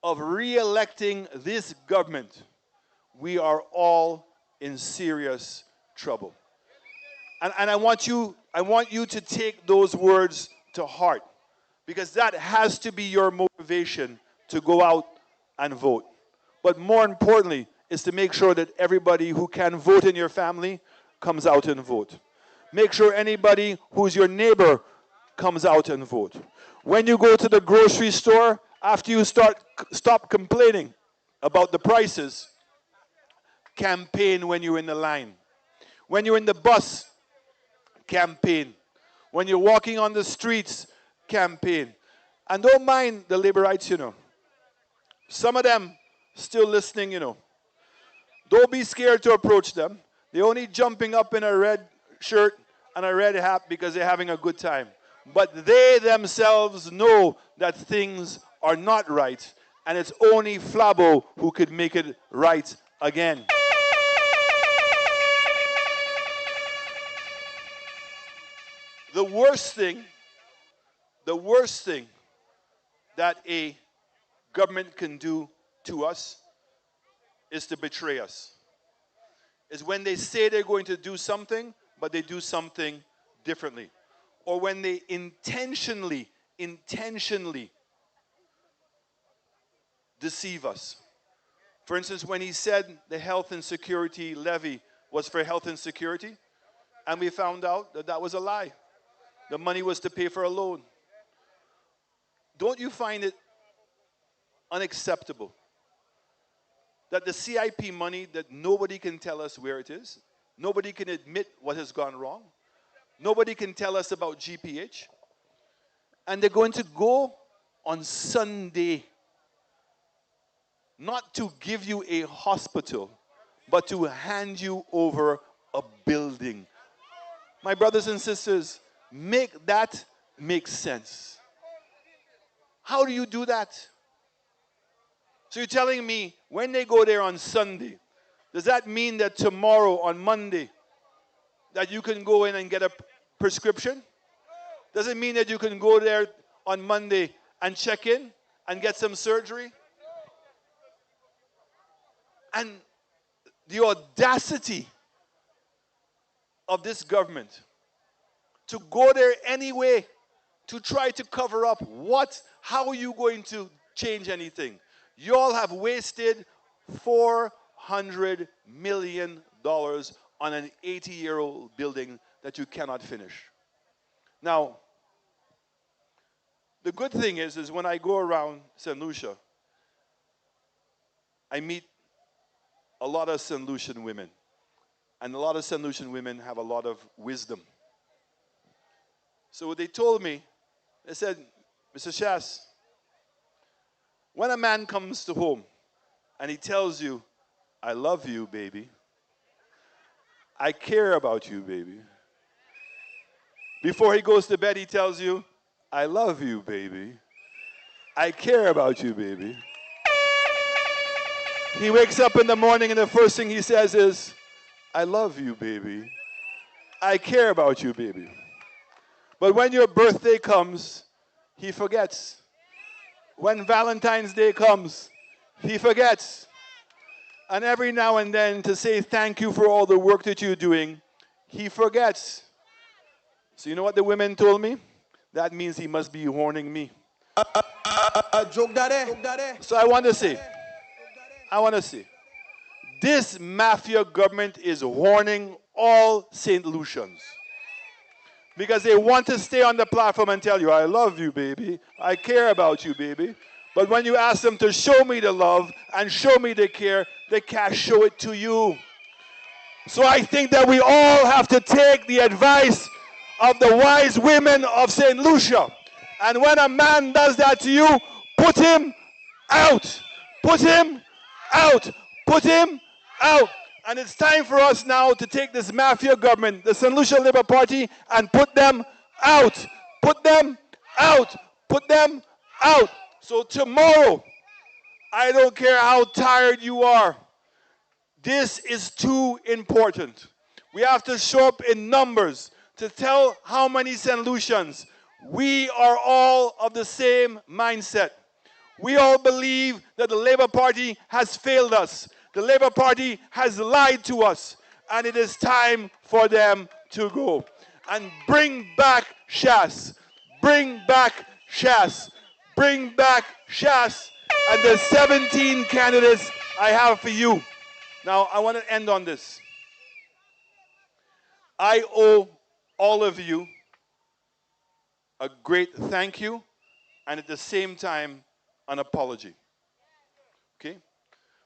of re-electing this government, we are all in serious trouble. And I want you to take those words to heart, because that has to be your motivation to go out and vote. But more importantly is to make sure that everybody who can vote in your family comes out and vote. Make sure anybody who's your neighbor comes out and vote. When you go to the grocery store, after you stop complaining about the prices, campaign when you're in the line. When you're in the bus, campaign. When you're walking on the streets, campaign. And don't mind the laborites, you know. Some of them still listening, you know. Don't be scared to approach them. They're only jumping up in a red shirt and a red hat because they're having a good time. But they themselves know that things are not right, and it's only Flabo who could make it right again. The worst thing that a government can do to us is to betray us. Is when they say they're going to do something, but they do something differently. Or when they intentionally deceive us. For instance, when he said the health and security levy was for health and security, and we found out that that was a lie. The money was to pay for a loan. Don't you find it unacceptable that the CIP money, that nobody can tell us where it is, nobody can admit what has gone wrong, nobody can tell us about GPH, and they're going to go on Sunday not to give you a hospital, but to hand you over a building. My brothers and sisters, make that make sense. How do you do that? So you're telling me when they go there on Sunday, does that mean that tomorrow on Monday that you can go in and get a prescription? Does it mean that you can go there on Monday and check in and get some surgery? And the audacity of this government to go there anyway to try to cover up what? How are you going to change anything? You all have wasted $400 million on an 80-year-old building that you cannot finish. Now, the good thing is when I go around St. Lucia, I meet a lot of St. Lucian women. And a lot of St. Lucian women have a lot of wisdom. So what they told me, they said, Mr. Shas, when a man comes to home and he tells you, I love you, baby. I care about you, baby. Before he goes to bed, he tells you, I love you, baby. I care about you, baby. He wakes up in the morning and the first thing he says is, I love you, baby. I care about you, baby. But when your birthday comes, he forgets. When Valentine's Day comes, he forgets. And every now and then to say thank you for all the work that you're doing, he forgets. So you know what the women told me? That means he must be warning me. So I want to say, this mafia government is warning all St. Lucians. Because they want to stay on the platform and tell you, I love you, baby. I care about you, baby. But when you ask them to show me the love and show me the care, they can't show it to you. So I think that we all have to take the advice of the wise women of St. Lucia. And when a man does that to you, put him out. Put him out. Put him out. And it's time for us now to take this mafia government, the St. Lucia Labour Party, and put them out. Put them out. Put them out. So tomorrow, I don't care how tired you are, this is too important. We have to show up in numbers to tell how many St. Lucians. We are all of the same mindset. We all believe that the Labour Party has failed us. The Labour Party has lied to us. And it is time for them to go. And bring back Shas. Bring back Shas. Bring back Shas. And the 17 candidates I have for you. Now, I want to end on this. I owe all of you a great thank you and at the same time an apology. Okay?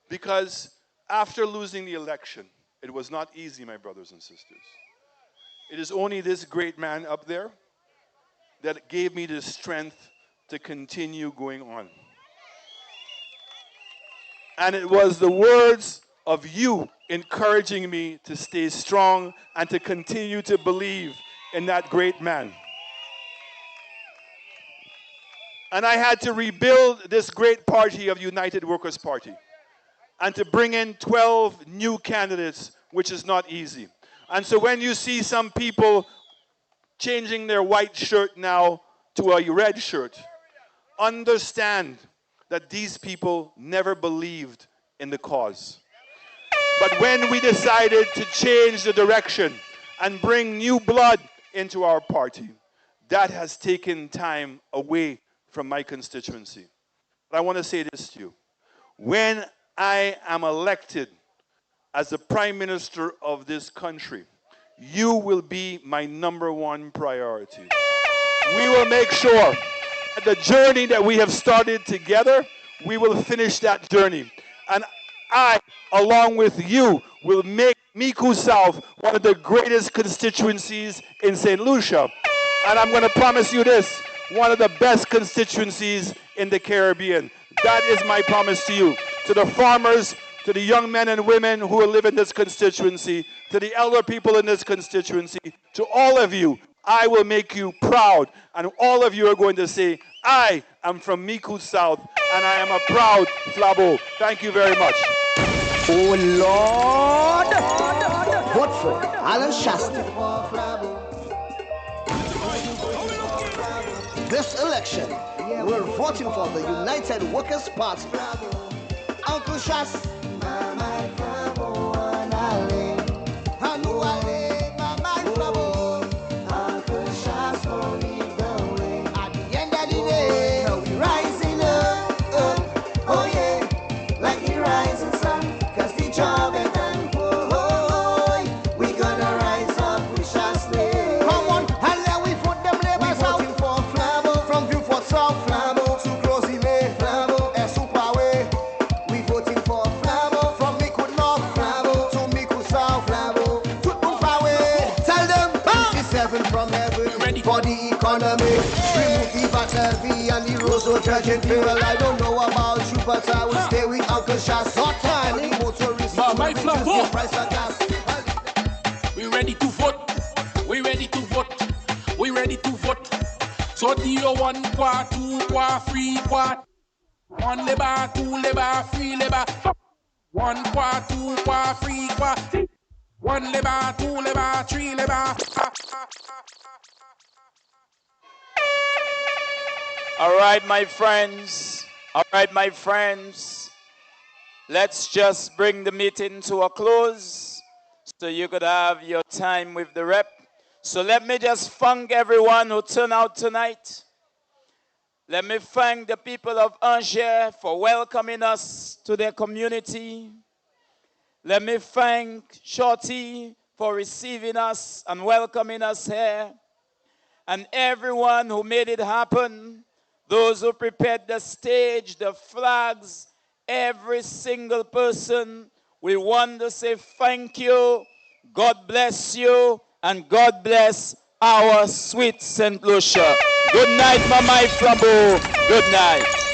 Because after losing the election, it was not easy, my brothers and sisters. It is only this great man up there that gave me the strength to continue going on. And it was the words of you encouraging me to stay strong and to continue to believe in that great man. And I had to rebuild this great party of United Workers' Party and to bring in 12 new candidates, which is not easy. And so when you see some people changing their white shirt now to a red shirt, understand that these people never believed in the cause. But when we decided to change the direction and bring new blood into our party, that has taken time away from my constituency. But I want to say this to you. When I am elected as the Prime Minister of this country, you will be my #1 priority. We will make sure that the journey that we have started together, we will finish that journey. And I, along with you, will make Micoud South one of the greatest constituencies in St. Lucia. And I'm going to promise you this, one of the best constituencies in the Caribbean. That is my promise to you, to the farmers, to the young men and women who live in this constituency, to the elder people in this constituency, to all of you. I will make you proud, and all of you are going to say, I am from Micoud South, and I am a proud Flabo. Thank you very much. Oh Lord! Vote for Alan Chastanet. This election, we're voting for the United Workers' Party. Uncle Shas. For the economy, remove the battery and the roads so judging fuel. I don't know about you, but I will stay with Uncle Shas. Not time, the motorists, my the price of gas. We ready to vote. We ready to vote. We ready to vote. So do you 1 quart, 2 quart, 3 quart? 1 labor, 2 labor, 3 labor. 1 quart, 2 quart, 3 quart. 1 labor, 2 labor, 3 labor. All right, my friends. All right, my friends. Let's just bring the meeting to a close so you could have your time with the rep. So let me just thank everyone who turned out tonight. Let me thank the people of Anse Ger for welcoming us to their community. Let me thank Shorty for receiving us and welcoming us here. And everyone who made it happen. Those who prepared the stage, the flags, every single person, we want to say thank you, God bless you, and God bless our sweet St. Lucia. Good night, Mama Flabo. Good night.